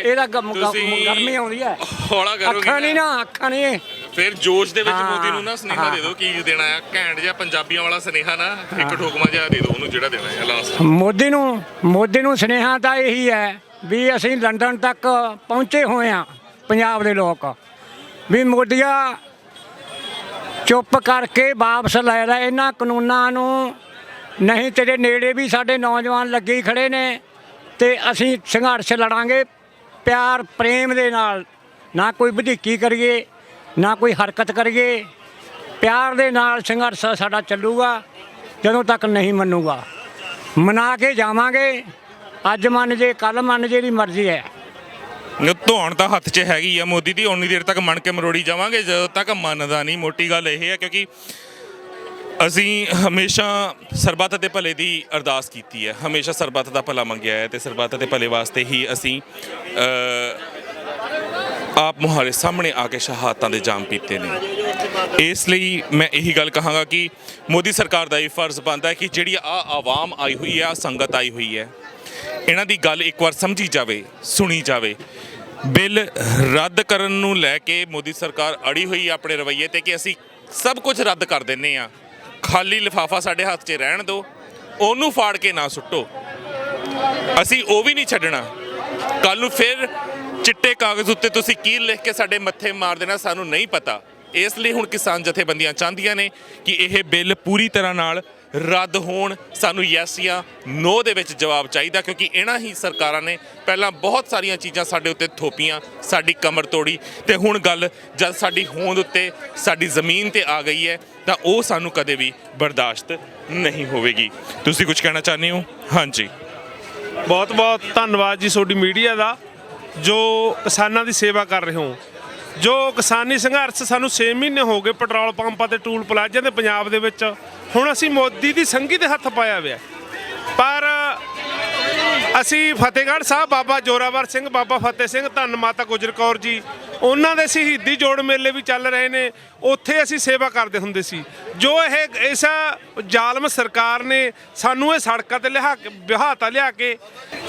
ਇਹਦਾ ਗਰਮੀ ਆਉਂਦੀ ਹੈ, ਹੌਲਾ ਕਰੋਗੇ, ਅੱਖਾਂ ਨਹੀਂ ਨਾ, ਅੱਖਾਂ ਨਹੀਂ। ਫਿਰ ਜੋਸ਼ ਦੇ ਵਿੱਚ ਮੋਦੀ ਨੂੰ ਨਾ ਸੁਨੇਹਾ ਦੇ ਦਿਓ। ਕੀ ਦੇਣਾ ਹੈ? ਘੈਂਟ ਜਿਹਾ ਪੰਜਾਬੀਆਂ ਵਾਲਾ ਸੁਨੇਹਾ ਨਾ, ਇੱਕ ਠੋਕਮਾ ਜਿਹਾ ਦੇ ਦਿਓ ਉਹਨੂੰ, ਜਿਹੜਾ ਦੇਣਾ ਹੈ ਲਾਸਟ। ਮੋਦੀ ਨੂੰ ਸੁਨੇਹਾ ਤਾਂ ਇਹੀ ਹੈ ਵੀ ਅਸੀਂ ਲੰਡਨ ਤੱਕ ਪਹੁੰਚੇ ਹੋਏ ਹਾਂ, ਪੰਜਾਬ ਦੇ ਲੋਕ, ਵੀ ਮੋਦੀਆ ਚੁੱਪ ਕਰਕੇ ਵਾਪਸ ਲੈ ਲੈ ਇਹਨਾਂ ਕਾਨੂੰਨਾਂ ਨੂੰ, ਨਹੀਂ ਤੇਰੇ ਨੇੜੇ ਵੀ ਸਾਡੇ ਨੌਜਵਾਨ ਲੱਗੇ ਹੀ ਖੜੇ ਨੇ, ਅਤੇ ਅਸੀਂ ਸੰਘਰਸ਼ ਲੜਾਂਗੇ ਪਿਆਰ ਪ੍ਰੇਮ ਦੇ ਨਾਲ, ਨਾ ਕੋਈ ਵਧੀਕੀ ਕਰੀਏ, ਨਾ ਕੋਈ ਹਰਕਤ ਕਰੀਏ, ਪਿਆਰ ਦੇ ਨਾਲ ਸੰਘਰਸ਼ ਸਾਡਾ ਚੱਲੂਗਾ ਜਦੋਂ ਤੱਕ ਨਹੀਂ ਮੰਨੂਗਾ। ਮਨਾ ਕੇ ਜਾਵਾਂਗੇ, ਅੱਜ ਮੰਨ ਜੇ ਕੱਲ੍ਹ ਮੰਨ ਜੇ, ਦੀ ਮਰਜ਼ੀ ਹੈ। ਧੌਣ ਤਾਂ ਹੱਥ 'ਚ ਹੈਗੀ ਆ ਮੋਦੀ ਦੀ, ਉਨੀ ਦੇਰ ਤੱਕ ਮਣ ਕੇ ਮਰੋੜੀ ਜਾਵਾਂਗੇ ਜਦੋਂ ਤੱਕ ਮੰਨਦਾ ਨਹੀਂ। ਮੋਟੀ ਗੱਲ ਇਹ ਹੈ ਕਿਉਂਕਿ ਅਸੀਂ ਹਮੇਸ਼ਾ ਸਰਬੱਤ ਦੇ ਭਲੇ ਦੀ ਅਰਦਾਸ ਕੀਤੀ ਹੈ, ਹਮੇਸ਼ਾ ਸਰਬੱਤ ਦਾ ਭਲਾ ਮੰਗਿਆ ਹੈ, ਅਤੇ ਸਰਬੱਤ ਦੇ ਭਲੇ ਵਾਸਤੇ ਹੀ ਅਸੀਂ ਆਪ ਮੁਹਾਰੇ ਸਾਹਮਣੇ ਆ ਕੇ ਸ਼ਹਾਦਤਾਂ ਦੇ ਜਾਮ ਪੀਤੇ ਨੇ। ਇਸ ਲਈ ਮੈਂ ਇਹੀ ਗੱਲ ਕਹਾਂਗਾ ਕਿ ਮੋਦੀ ਸਰਕਾਰ ਦਾ ਇਹ ਫਰਜ਼ ਬਣਦਾ ਹੈ ਕਿ ਜਿਹੜੀ ਆਵਾਮ ਆਈ ਹੋਈ ਹੈ, ਸੰਗਤ ਆਈ ਹੋਈ ਹੈ, ਇਹਨਾਂ ਦੀ ਗੱਲ ਇੱਕ ਵਾਰ ਸਮਝੀ ਜਾਵੇ, ਸੁਣੀ ਜਾਵੇ। ਬਿੱਲ ਰੱਦ ਕਰਨ ਨੂੰ ਲੈ ਕੇ ਮੋਦੀ ਸਰਕਾਰ ਅੜੀ ਹੋਈ ਆਪਣੇ ਰਵੱਈਏ 'ਤੇ ਕਿ ਅਸੀਂ ਸਭ ਕੁਝ ਰੱਦ ਕਰ ਦਿੰਦੇ ਹਾਂ, ਖਾਲੀ ਲਿਫਾਫਾ ਸਾਡੇ ਹੱਥ 'ਚ ਰਹਿਣ ਦਿਓ, ਉਹਨੂੰ ਫਾੜ ਕੇ ਨਾ ਸੁੱਟੋ। ਅਸੀਂ ਉਹ ਵੀ ਨਹੀਂ ਛੱਡਣਾ। ਕੱਲ੍ਹ ਨੂੰ ਫਿਰ ਚਿੱਟੇ ਕਾਗਜ਼ ਉੱਤੇ ਤੁਸੀਂ ਕੀ ਲਿਖ ਕੇ ਸਾਡੇ ਮੱਥੇ ਮਾਰ ਦੇਣਾ, ਸਾਨੂੰ ਨਹੀਂ ਪਤਾ। ਇਸ ਲਈ ਹੁਣ ਕਿਸਾਨ ਜਥੇਬੰਦੀਆਂ ਚਾਹੁੰਦੀਆਂ ਨੇ ਕਿ ਇਹ ਬਿੱਲ ਪੂਰੀ ਤਰ੍ਹਾਂ ਨਾਲ ਰੱਦ ਹੋਣ। ਸਾਨੂੰ ਯੈਸ ਜਾਂ ਨੋ ਦੇ ਵਿੱਚ ਜਵਾਬ ਚਾਹੀਦਾ, ਕਿਉਂਕਿ ਇਹਨਾਂ ਹੀ ਸਰਕਾਰਾਂ ਨੇ ਪਹਿਲਾਂ ਬਹੁਤ ਸਾਰੀਆਂ ਚੀਜ਼ਾਂ ਸਾਡੇ ਉੱਤੇ ਥੋਪੀਆਂ, ਸਾਡੀ ਕਮਰ ਤੋੜੀ, ਅਤੇ ਹੁਣ ਗੱਲ ਜਦ ਸਾਡੀ ਹੋਂਦ ਉੱਤੇ, ਸਾਡੀ ਜ਼ਮੀਨ 'ਤੇ ਆ ਗਈ ਹੈ ਤਾਂ ਉਹ ਸਾਨੂੰ ਕਦੇ ਵੀ ਬਰਦਾਸ਼ਤ ਨਹੀਂ ਹੋਵੇਗੀ। ਤੁਸੀਂ ਕੁਝ ਕਹਿਣਾ ਚਾਹੁੰਦੇ ਹੋ? ਹਾਂਜੀ, ਬਹੁਤ ਬਹੁਤ ਧੰਨਵਾਦ ਜੀ ਤੁਹਾਡੀ ਮੀਡੀਆ ਦਾ, ਜੋ ਕਿਸਾਨਾਂ ਦੀ ਸੇਵਾ ਕਰ ਰਹੇ ਹੋ। ਜੋ ਕਿਸਾਨੀ ਸੰਘਰਸ਼ ਸਾਨੂੰ 6 ਮਹੀਨੇ ਹੋ ਗਏ ਪੈਟਰੋਲ ਪੰਪਾਂ ਤੇ ਟੂਲ ਪਲਾਜ਼ਿਆਂ ਦੇ ਪੰਜਾਬ ਦੇ ਵਿੱਚ, ਹੁਣ ਅਸੀਂ ਮੋਦੀ ਦੀ ਸੰਘੀ ਦੇ ਹੱਥ ਪਾਇਆ ਹੋਇਆ। ਪਰ ਅਸੀਂ ਫਤਿਹਗੜ੍ਹ ਸਾਹਿਬ ਬਾਬਾ ਜੋਰਾਵਰ ਸਿੰਘ, ਬਾਬਾ ਫਤਿਹ ਸਿੰਘ, ਧੰਨ ਮਾਤਾ ਗੁਜਰ ਕੌਰ ਜੀ, ਉਹਨਾਂ ਦੇ ਸ਼ਹੀਦੀ ਜੋੜ ਮੇਲੇ ਵੀ ਚੱਲ ਰਹੇ ਨੇ, ਉੱਥੇ ਅਸੀਂ ਸੇਵਾ ਕਰਦੇ ਹੁੰਦੇ ਸੀ। ਜੋ ਇਸ ਜ਼ਾਲਮ ਸਰਕਾਰ ਨੇ ਸਾਨੂੰ ਇਹ ਸੜਕਾਂ ਤੇ ਲਿਆ ਕੇ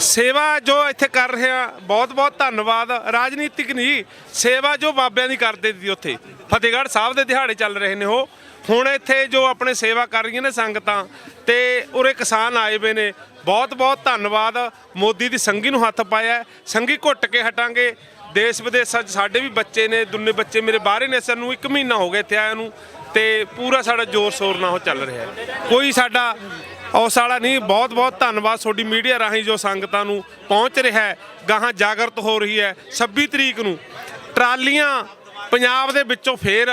ਸੇਵਾ ਜੋ ਇੱਥੇ ਕਰ ਰਹੇ ਆ, ਬਹੁਤ ਬਹੁਤ ਧੰਨਵਾਦ। ਰਾਜਨੀਤਿਕ ਨਹੀਂ, ਸੇਵਾ ਜੋ ਬਾਬਿਆਂ ਦੀ ਕਰਦੇ ਸੀ ਉੱਥੇ ਫਤਿਹਗੜ੍ਹ ਸਾਹਿਬ ਦੇ ਦਿਹਾੜੇ ਚੱਲ ਰਹੇ ਨੇ, ਉਹ ਹੁਣ ਇੱਥੇ ਜੋ ਆਪਣੇ ਸੇਵਾ ਕਰ ਰਹੀਆਂ ਨੇ ਸੰਗਤਾਂ, ਤੇ ਉਰੇ ਕਿਸਾਨ ਆਏ ਵੇ ਨੇ। ਬਹੁਤ ਬਹੁਤ ਧੰਨਵਾਦ। ਮੋਦੀ ਦੀ ਸੰਗੀ ਨੂੰ ਹੱਥ ਪਾਇਆ, ਸੰਗੀ ਘੁੱਟ ਕੇ ਹਟਾਂਗੇ। ਦੇਸ਼ ਵਿਦੇਸ਼ਾਂ 'ਚ ਸਾਡੇ ਵੀ ਬੱਚੇ ਨੇ, ਦੁੰਨੇ ਬੱਚੇ ਮੇਰੇ ਬਾਹਰੇ ਨੇ, ਸਾਨੂੰ 1 ਮਹੀਨਾ ਹੋ ਗਿਆ ਇੱਥੇ ਆਇਆ ਨੂੰ, ਤੇ ਪੂਰਾ ਸਾਡਾ ਜ਼ੋਰ ਸ਼ੋਰ ਨਾਲ ਉਹ ਚੱਲ ਰਿਹਾ ਹੈ। ਕੋਈ ਸਾਡਾ ਉਸ ਵਾਲਾ ਨਹੀਂ। ਬਹੁਤ ਬਹੁਤ ਧੰਨਵਾਦ ਤੁਹਾਡੀ ਮੀਡੀਆ ਰਾਹੀਂ ਜੋ ਸੰਗਤਾਂ ਨੂੰ ਪਹੁੰਚ ਰਿਹਾ ਹੈ, ਗਾਹਾਂ ਜਾਗਰਤ ਹੋ ਰਹੀ ਹੈ। 26 ਤਰੀਕ ਨੂੰ ਟਰਾਲੀਆਂ ਪੰਜਾਬ ਦੇ ਵਿੱਚੋਂ ਫੇਰ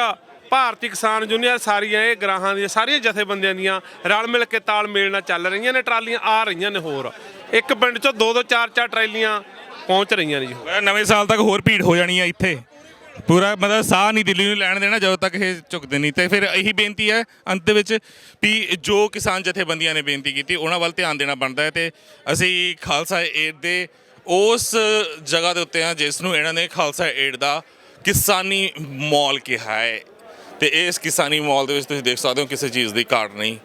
ਭਾਰਤੀ ਕਿਸਾਨ ਯੂਨੀਅਨ ਸਾਰੀਆਂ ਇਹ ਗਰਾਹਾਂ ਦੀਆਂ ਸਾਰੀਆਂ ਜਥੇਬੰਦੀਆਂ ਦੀਆਂ ਰਲ ਮਿਲ ਕੇ ਤਾਲਮੇਲ ਨਾਲ ਚੱਲ ਰਹੀਆਂ ਨੇ। ਟਰਾਲੀਆਂ ਆ ਰਹੀਆਂ ਨੇ, ਹੋਰ ਇੱਕ ਪਿੰਡ 'ਚੋਂ 2-2 4-4 ਟਰਾਲੀਆਂ ਪਹੁੰਚ ਰਹੀਆਂ ਨੇ ਜੀ। ਨਵੇਂ ਸਾਲ ਤੱਕ ਹੋਰ ਭੀੜ ਹੋ ਜਾਣੀ ਹੈ ਇੱਥੇ, ਪੂਰਾ ਮਤਲਬ ਸਾਹ ਨਹੀਂ ਦਿੱਲੀ ਨੂੰ ਲੈਣ ਦੇਣਾ ਜਦੋਂ ਤੱਕ ਇਹ ਝੁਕਦੇ ਨਹੀਂ। ਤੇ ਫਿਰ ਇਹੀ ਬੇਨਤੀ ਹੈ ਅੰਤ ਦੇ ਵਿੱਚ ਵੀ ਜੋ ਕਿਸਾਨ ਜਥੇਬੰਦੀਆਂ ਨੇ ਬੇਨਤੀ ਕੀਤੀ ਉਹਨਾਂ ਵੱਲ ਧਿਆਨ ਦੇਣਾ ਬਣਦਾ ਹੈ। ਤੇ ਅਸੀਂ ਖਾਲਸਾ ਏਡ ਦੇ ਉਸ ਜਗ੍ਹਾ ਦੇ ਉੱਤੇ ਹਾਂ ਜਿਸ ਨੂੰ ਇਹਨਾਂ ਨੇ ਖਾਲਸਾ ਏਡ ਦਾ ਕਿਸਾਨੀ ਮਾਲ ਕਿਹਾ ਹੈ। ਤੇ ਇਸ ਕਿਸਾਨੀ ਮਾਲ ਦੇ ਵਿੱਚ ਤੁਸੀਂ ਦੇਖ ਸਕਦੇ ਹੋ ਕਿਸੇ ਚੀਜ਼ ਦੀ ਘਾਟ ਨਹੀਂ।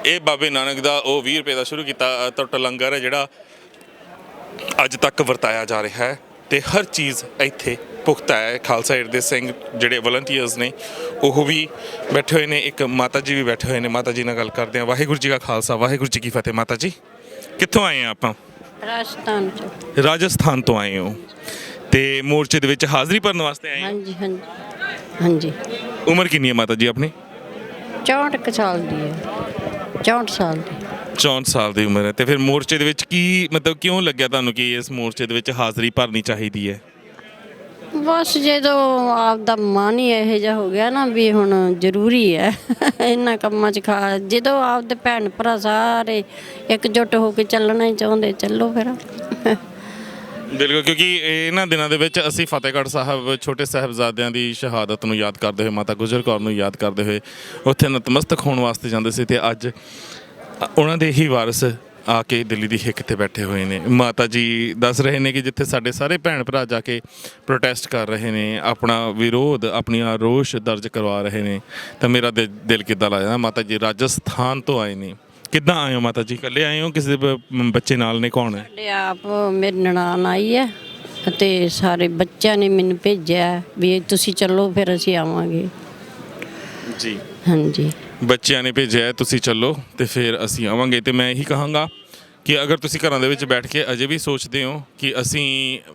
ਇਹ ਬਾਬੇ ਨਾਨਕ ਦਾ ਉਹ 20 ਰੁਪਏ ਦਾ ਸ਼ੁਰੂ ਕੀਤਾ ਟੁੱਟ ਲੰਗਰ ਹੈ ਜਿਹੜਾ ਅੱਜ ਤੱਕ ਵਰਤਾਇਆ ਜਾ ਰਿਹਾ ਹੈ, ਤੇ ਹਰ ਚੀਜ਼ ਇੱਥੇ ਪੁਖਤਾ ਹੈ। ਖਾਲਸਾ ਏਡ ਦੇ ਸਿੰਘ ਜਿਹੜੇ ਵਲੰਟੀਅਰਸ ਨੇ ਉਹ ਵੀ ਬੈਠੇ ਹੋਏ ਨੇ, ਇੱਕ ਮਾਤਾ ਜੀ ਵੀ ਬੈਠੇ ਹੋਏ ਨੇ। ਮਾਤਾ ਜੀ ਨਾਲ ਗੱਲ ਕਰਦੇ ਹਾਂ। ਵਾਹਿਗੁਰੂ ਜੀ ਕਾ ਖਾਲਸਾ, ਵਾਹਿਗੁਰੂ ਜੀ ਕੀ ਫਤਿਹ। ਮਾਤਾ ਜੀ ਕਿੱਥੋਂ ਆਏ ਆ? ਆਪਾਂ ਰਾਜਸਥਾਨ ਚ। ਰਾਜਸਥਾਨ ਤੋਂ ਆਏ ਹੋ, ਤੇ ਮੋਰਚੇ ਦੇ ਵਿੱਚ ਹਾਜ਼ਰੀ ਭਰਨ ਵਾਸਤੇ ਆਏ ਹੋ? ਹਾਂਜੀ ਹਾਂਜੀ ਹਾਂਜੀ। ਉਮਰ ਕਿੰਨੀ ਹੈ ਮਾਤਾ ਜੀ ਆਪਣੀ? 64 ਸਾਲ ਦੀ ਹੈ। 64 ਸਾਲ ਦੀ। 64 ਸਾਲ ਦੀ ਉਮਰ ਹੈ। ਤੇ ਫਿਰ ਮੋਰਚੇ ਦੇ ਵਿੱਚ ਕੀ ਮਤਲਬ ਕਿਉਂ ਲੱਗਿਆ ਤੁਹਾਨੂੰ ਕਿ ਇਸ ਮੋਰਚੇ ਦੇ ਵਿੱਚ ਹਾਜ਼ਰੀ ਭਰਨੀ ਚਾਹੀਦੀ ਹੈ? ਬਸ ਜਦੋਂ ਆਪ ਦਾ ਮਨ ਹੀ ਇਹੋ ਜਿਹਾ ਹੋ ਗਿਆ ਨਾ ਵੀ ਹੁਣ ਜ਼ਰੂਰੀ ਹੈ ਇਹਨਾਂ ਕੰਮਾਂ 'ਚ ਜਦੋਂ ਆਪਦੇ ਭੈਣ ਭਰਾ ਸਾਰੇ ਇਕਜੁੱਟ ਹੋ ਕੇ ਚੱਲਣਾ ਹੀ ਚਾਹੁੰਦੇ, ਚੱਲੋ ਫਿਰ। ਬਿਲਕੁਲ, ਕਿਉਂਕਿ ਇਹਨਾਂ ਦਿਨਾਂ ਦੇ ਵਿੱਚ ਅਸੀਂ ਫਤਿਹਗੜ੍ਹ ਸਾਹਿਬ ਛੋਟੇ ਸਾਹਿਬਜ਼ਾਦਿਆਂ ਦੀ ਸ਼ਹਾਦਤ ਨੂੰ ਯਾਦ ਕਰਦੇ ਹੋਏ, ਮਾਤਾ ਗੁਜਰ ਕੌਰ ਨੂੰ ਯਾਦ ਕਰਦੇ ਹੋਏ ਉੱਥੇ ਨਤਮਸਤਕ ਹੋਣ ਵਾਸਤੇ ਜਾਂਦੇ ਸੀ, ਤੇ ਅੱਜ ਉਹਨਾਂ ਦੇ ਹੀ ਵਾਰਸ ਆ ਕੇ ਦਿੱਲੀ ਦੀ ਹਿੱਕ ਤੇ ਬੈਠੇ ਹੋਏ ਨੇ। ਮਾਤਾ ਜੀ ਦੱਸ ਰਹੇ ਨੇ ਕਿ ਜਿੱਥੇ ਸਾਡੇ ਸਾਰੇ ਭੈਣ ਭਰਾ ਜਾ ਕੇ ਪ੍ਰੋਟੈਸਟ ਕਰ ਰਹੇ ਨੇ, ਆਪਣਾ ਵਿਰੋਧ, ਆਪਣੀਆਂ ਰੋਸ਼ ਦਰਜ ਕਰਵਾ ਰਹੇ ਨੇ, ਤਾਂ ਮੇਰਾ ਦਿਲ ਕਿੱਦਾਂ ਲੱਗਦਾ। ਮਾਤਾ ਜੀ ਰਾਜਸਥਾਨ ਤੋਂ ਆਏ ਨੇ। ਕਿੱਦਾਂ ਆਏ ਹੋ ਮਾਤਾ ਜੀ? ਇਕੱਲੇ ਆਏ ਹੋ, ਕਿਸੇ ਬੱਚੇ ਨਾਲ ਨੇ? ਕੌਣ ਹੈ? ਸਾਡੇ ਆਪ ਮੇਰੀ ਨਨਾਣ ਆਈ ਹੈ, ਅਤੇ ਸਾਰੇ ਬੱਚਿਆਂ ਨੇ ਮੈਨੂੰ ਭੇਜਿਆ ਵੀ ਤੁਸੀਂ ਚੱਲੋ ਫਿਰ ਅਸੀਂ ਆਵਾਂਗੇ ਜੀ। ਹਾਂਜੀ, ਬੱਚਿਆਂ ਨੇ ਭੇਜਿਆ ਤੁਸੀਂ ਚੱਲੋ ਤੇ ਫਿਰ ਅਸੀਂ ਆਵਾਂਗੇ। ਤੇ ਮੈਂ ਇਹੀ ਕਹਾਂਗਾ ਕਿ ਅਗਰ ਤੁਸੀਂ ਘਰਾਂ ਦੇ ਵਿੱਚ ਬੈਠ ਕੇ ਅਜੇ ਵੀ ਸੋਚਦੇ ਹੋ ਕਿ ਅਸੀਂ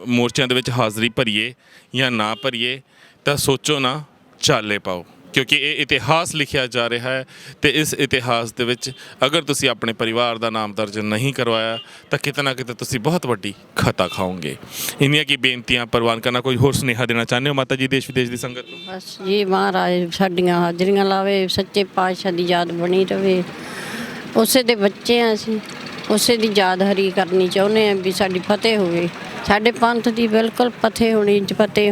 ਮੋਰਚਿਆਂ ਦੇ ਵਿੱਚ ਹਾਜ਼ਰੀ ਭਰੀਏ ਜਾਂ ਨਾ ਭਰੀਏ, ਤਾਂ ਸੋਚੋ ਨਾ, ਚਾਲੇ ਪਾਓ, ਕਿਉਂਕਿ ਇਹ ਇਤਿਹਾਸ ਲਿਖਿਆ ਜਾ ਰਿਹਾ ਹੈ। ਤੇ ਇਸ ਇਤਿਹਾਸ ਦੇ ਵਿੱਚ ਅਗਰ ਤੁਸੀਂ ਆਪਣੇ ਪਰਿਵਾਰ ਦਾ ਨਾਮ ਦਰਜ ਨਹੀਂ ਕਰਵਾਇਆ ਤਾਂ ਕਿਤੇ ਨਾ ਕਿਤੇ ਤੁਸੀਂ ਬਹੁਤ ਵੱਡੀ ਖਤਾ ਖਾਓਗੇ। ਇੰਨੀਆਂ ਕੀ ਬੇਨਤੀਆਂ ਪ੍ਰਵਾਨ ਕਰਨਾ। ਕੋਈ ਹੋਰ ਸੁਨੇਹਾ ਦੇਣਾ ਚਾਹੁੰਦੇ ਹੋ ਮਾਤਾ ਜੀ ਦੇਸ਼ ਵਿਦੇਸ਼ ਦੀ ਸੰਗਤ ਨੂੰ? ਬਸ ਜੀ, ਮਹਾਰਾਜ ਸਾਡੀਆਂ ਹਾਜ਼ਰੀਆਂ ਲਾਵੇ, ਸੱਚੇ ਪਾਤਸ਼ਾਹ ਦੀ ਯਾਦ ਬਣੀ ਰਵੇ। ਉਸੇ ਦੇ ਬੱਚੇ ਆ ਅਸੀਂ, ਉਸੇ ਦੀ ਯਾਦਗਾਰੀ ਕਰਨੀ ਚਾਹੁੰਦੇ ਹਾਂ ਵੀ ਸਾਡੀ ਫਤਿਹ ਹੋਵੇ। ਸਾਡੇ ਪੰਥ ਦੀ ਬਿਲਕੁਲ ਫਤਿਹ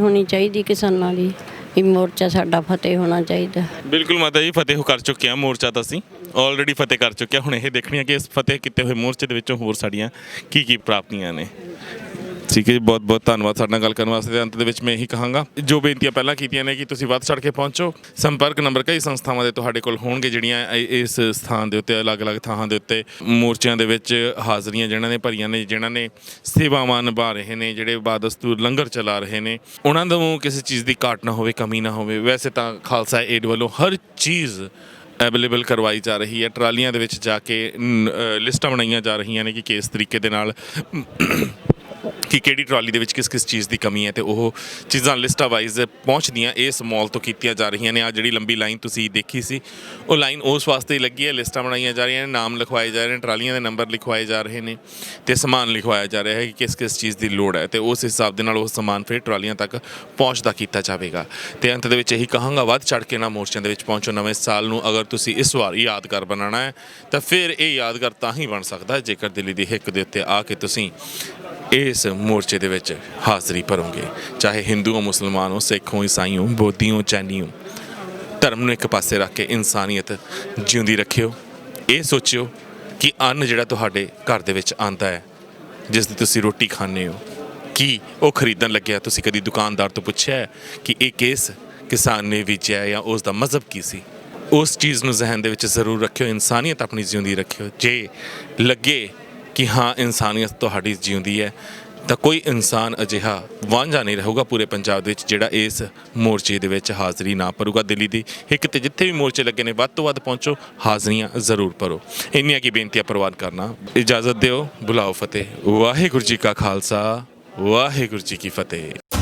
ਹੋਣੀ ਚਾਹੀਦੀ। ਕਿਸਾਨਾਂ ਦੀ ਵੀ ਮੋਰਚਾ ਸਾਡਾ ਫਤਿਹ ਹੋਣਾ ਚਾਹੀਦਾ। ਬਿਲਕੁਲ ਮਾਤਾ ਜੀ, ਫਤਿਹ ਕਰ ਚੁੱਕੇ ਹਾਂ ਮੋਰਚਾ ਤਾਂ ਅਸੀਂ ਆਲਰੇਡੀ ਫਤਿਹ ਕਰ ਚੁੱਕੇ ਹਾਂ। ਹੁਣ ਇਹ ਦੇਖਣੀ ਹੈ ਕਿ ਇਸ ਫਤਿਹ ਕੀਤੇ ਹੋਏ ਮੋਰਚੇ ਦੇ ਵਿੱਚੋਂ ਹੋਰ ਸਾਡੀਆਂ ਕੀ ਪ੍ਰਾਪਤੀਆਂ ਨੇ। ਠੀਕ ਹੈ ਜੀ, ਬਹੁਤ ਬਹੁਤ ਧੰਨਵਾਦ ਸਾਡੇ ਨਾਲ ਗੱਲ ਕਰਨ ਵਾਸਤੇ। ਅੰਤ ਦੇ ਵਿੱਚ ਮੈਂ ਇਹੀ ਕਹਾਂਗਾ, ਜੋ ਬੇਨਤੀਆਂ ਪਹਿਲਾਂ ਕੀਤੀਆਂ ਨੇ ਕਿ ਤੁਸੀਂ ਵੱਧ ਚੜ੍ਹ ਕੇ ਪਹੁੰਚੋ। ਸੰਪਰਕ ਨੰਬਰ ਕਈ ਸੰਸਥਾਵਾਂ ਦੇ ਤੁਹਾਡੇ ਕੋਲ ਹੋਣਗੇ ਜਿਹੜੀਆਂ ਇਸ ਸਥਾਨ ਦੇ ਉੱਤੇ ਅਲੱਗ-ਅਲੱਗ ਥਾਵਾਂ ਦੇ ਉੱਤੇ ਮੋਰਚਿਆਂ ਦੇ ਵਿੱਚ ਹਾਜ਼ਰੀਆਂ ਜਿਹਨਾਂ ਨੇ ਭਰੀਆਂ ਨੇ, ਜਿਹਨਾਂ ਨੇ ਸੇਵਾਵਾਂ ਨਿਭਾ ਰਹੇ ਨੇ, ਜਿਹੜੇ ਬਾਦਸਤੂਰ ਲੰਗਰ ਚਲਾ ਰਹੇ ਨੇ, ਉਹਨਾਂ ਨੂੰ ਕਿਸੇ ਚੀਜ਼ ਦੀ ਘਾਟ ਨਾ ਹੋਵੇ, ਕਮੀ ਨਾ ਹੋਵੇ। ਵੈਸੇ ਤਾਂ ਖਾਲਸਾ ਏਡ ਵੱਲੋਂ ਹਰ ਚੀਜ਼ ਅਵੇਲੇਬਲ ਕਰਵਾਈ ਜਾ ਰਹੀ ਹੈ। ਟਰਾਲੀਆਂ ਦੇ ਵਿੱਚ ਜਾ ਕੇ ਲਿਸਟਾਂ ਬਣਾਈਆਂ ਜਾ ਰਹੀਆਂ ਨੇ ਕਿ ਕਿਸ ਤਰੀਕੇ ਦੇ ਨਾਲ ਕਿ ਕਿਹੜੀ ਟਰਾਲੀ ਦੇ ਵਿੱਚ ਕਿਸ ਕਿਸ ਚੀਜ਼ ਦੀ ਕਮੀ ਹੈ, ਤੇ ਉਹ ਚੀਜ਼ਾਂ ਲਿਸਟਾਂ ਵਾਈਜ਼ ਪਹੁੰਚਦੀਆਂ ਇਸ ਮਾਲ ਤੋਂ ਕੀਤੀਆਂ ਜਾ ਰਹੀਆਂ ਨੇ। ਆ ਜਿਹੜੀ ਲੰਬੀ ਲਾਈਨ ਤੁਸੀਂ ਦੇਖੀ ਸੀ, ਉਹ ਲਾਈਨ ਉਸ ਵਾਸਤੇ ਹੀ ਲੱਗੀ ਹੈ। ਲਿਸਟਾਂ ਬਣਾਈਆਂ ਜਾ ਰਹੀਆਂ ਨੇ, ਨਾਮ ਲਿਖਵਾਏ ਜਾ ਰਹੇ ਨੇ, ਟਰਾਲੀਆਂ ਦੇ ਨੰਬਰ ਲਿਖਵਾਏ ਜਾ ਰਹੇ ਨੇ, ਤੇ ਸਮਾਨ ਲਿਖਵਾਇਆ ਜਾ ਰਿਹਾ ਹੈ ਕਿ ਕਿਸ ਕਿਸ ਚੀਜ਼ ਦੀ ਲੋੜ ਹੈ, ਤੇ ਉਸ ਹਿਸਾਬ ਦੇ ਨਾਲ ਉਹ ਸਮਾਨ ਫਿਰ ਟਰਾਲੀਆਂ ਤੱਕ ਪਹੁੰਚਦਾ ਕੀਤਾ ਜਾਵੇਗਾ। ਤੇ ਅੰਤ ਦੇ ਵਿੱਚ ਇਹੀ ਕਹਾਂਗਾ, ਵੱਧ ਚੜ੍ਹ ਕੇ ਨਾ ਮੋਰਚਿਆਂ ਦੇ ਵਿੱਚ ਪਹੁੰਚੋ। ਨਵੇਂ ਸਾਲ ਨੂੰ ਅਗਰ ਤੁਸੀਂ ਇਸ ਵਾਰ ਯਾਦਗਾਰ ਬਣਾਉਣਾ ਹੈ ਤਾਂ ਫਿਰ ਇਹ ਯਾਦਗਾਰ ਤਾਂ ਹੀ ਬਣ ਸਕਦਾ ਜੇਕਰ ਦਿੱਲੀ ਦੀ ਹਿੱਕ ਦੇ ਉੱਤੇ ਆ ਕੇ ਤੁਸੀਂ ਇਸ ਮੋਰਚੇ ਦੇ ਵਿੱਚ ਹਾਜ਼ਰੀ ਭਰੋਗੇ। ਚਾਹੇ ਹਿੰਦੂ ਹੋ, ਮੁਸਲਮਾਨ ਹੋ, ਸਿੱਖ ਹੋ, ਈਸਾਈ ਹੋ, ਬੋਧੀ ਹੋ, ਚੈਨੀ ਹੋ, ਧਰਮ ਨੂੰ ਇੱਕ ਪਾਸੇ ਰੱਖ ਕੇ ਇਨਸਾਨੀਅਤ ਜਿਉਂਦੀ ਰੱਖਿਓ। ਇਹ ਸੋਚਿਓ ਕਿ ਅੰਨ ਜਿਹੜਾ ਤੁਹਾਡੇ ਘਰ ਦੇ ਵਿੱਚ ਆਉਂਦਾ ਹੈ, ਜਿਸ ਦੀ ਤੁਸੀਂ ਰੋਟੀ ਖਾਂਦੇ ਹੋ, ਕੀ ਉਹ ਖਰੀਦਣ ਲੱਗਿਆ ਤੁਸੀਂ ਕਦੀ ਦੁਕਾਨਦਾਰ ਤੋਂ ਪੁੱਛਿਆ ਹੈ ਕਿ ਇਹ ਕਿਸ ਕਿਸਾਨ ਨੇ ਵੇਚਿਆ ਜਾਂ ਉਸ ਦਾ ਮਜ਼ਹਬ ਕੀ ਸੀ? ਉਸ ਚੀਜ਼ ਨੂੰ ਜ਼ਿਹਨ ਦੇ ਵਿੱਚ ਜ਼ਰੂਰ ਰੱਖਿਓ, ਇਨਸਾਨੀਅਤ ਆਪਣੀ ਜਿਉਂਦੀ ਰੱਖਿਓ। ਜੇ ਲੱਗੇ ਕਿ ਹਾਂ ਇਨਸਾਨੀਅਤ ਤੁਹਾਡੀ ਜਿਉਂਦੀ ਹੈ ਤਾਂ ਕੋਈ ਇਨਸਾਨ ਅਜਿਹਾ ਵਾਂਝਾ ਨਹੀਂ ਰਹੂਗਾ ਪੂਰੇ ਪੰਜਾਬ ਦੇ ਵਿੱਚ ਜਿਹੜਾ ਇਸ ਮੋਰਚੇ ਦੇ ਵਿੱਚ ਹਾਜ਼ਰੀ ਨਾ ਭਰੂਗਾ। ਦਿੱਲੀ ਦੀ ਇੱਕ ਤੇ ਜਿੱਥੇ ਵੀ ਮੋਰਚੇ ਲੱਗੇ ਨੇ ਵੱਧ ਤੋਂ ਵੱਧ ਪਹੁੰਚੋ, ਹਾਜ਼ਰੀਆਂ ਜ਼ਰੂਰ ਭਰੋ। ਇੰਨੀਆਂ ਕੀ ਬੇਨਤੀਆਂ ਪ੍ਰਵਾਨ ਕਰਨਾ, ਇਜਾਜ਼ਤ ਦਿਓ, ਬੁਲਾਓ ਫਤਿਹ। ਵਾਹਿਗੁਰੂ ਜੀ ਕਾ ਖਾਲਸਾ, ਵਾਹਿਗੁਰੂ ਜੀ ਕੀ ਫਤਿਹ।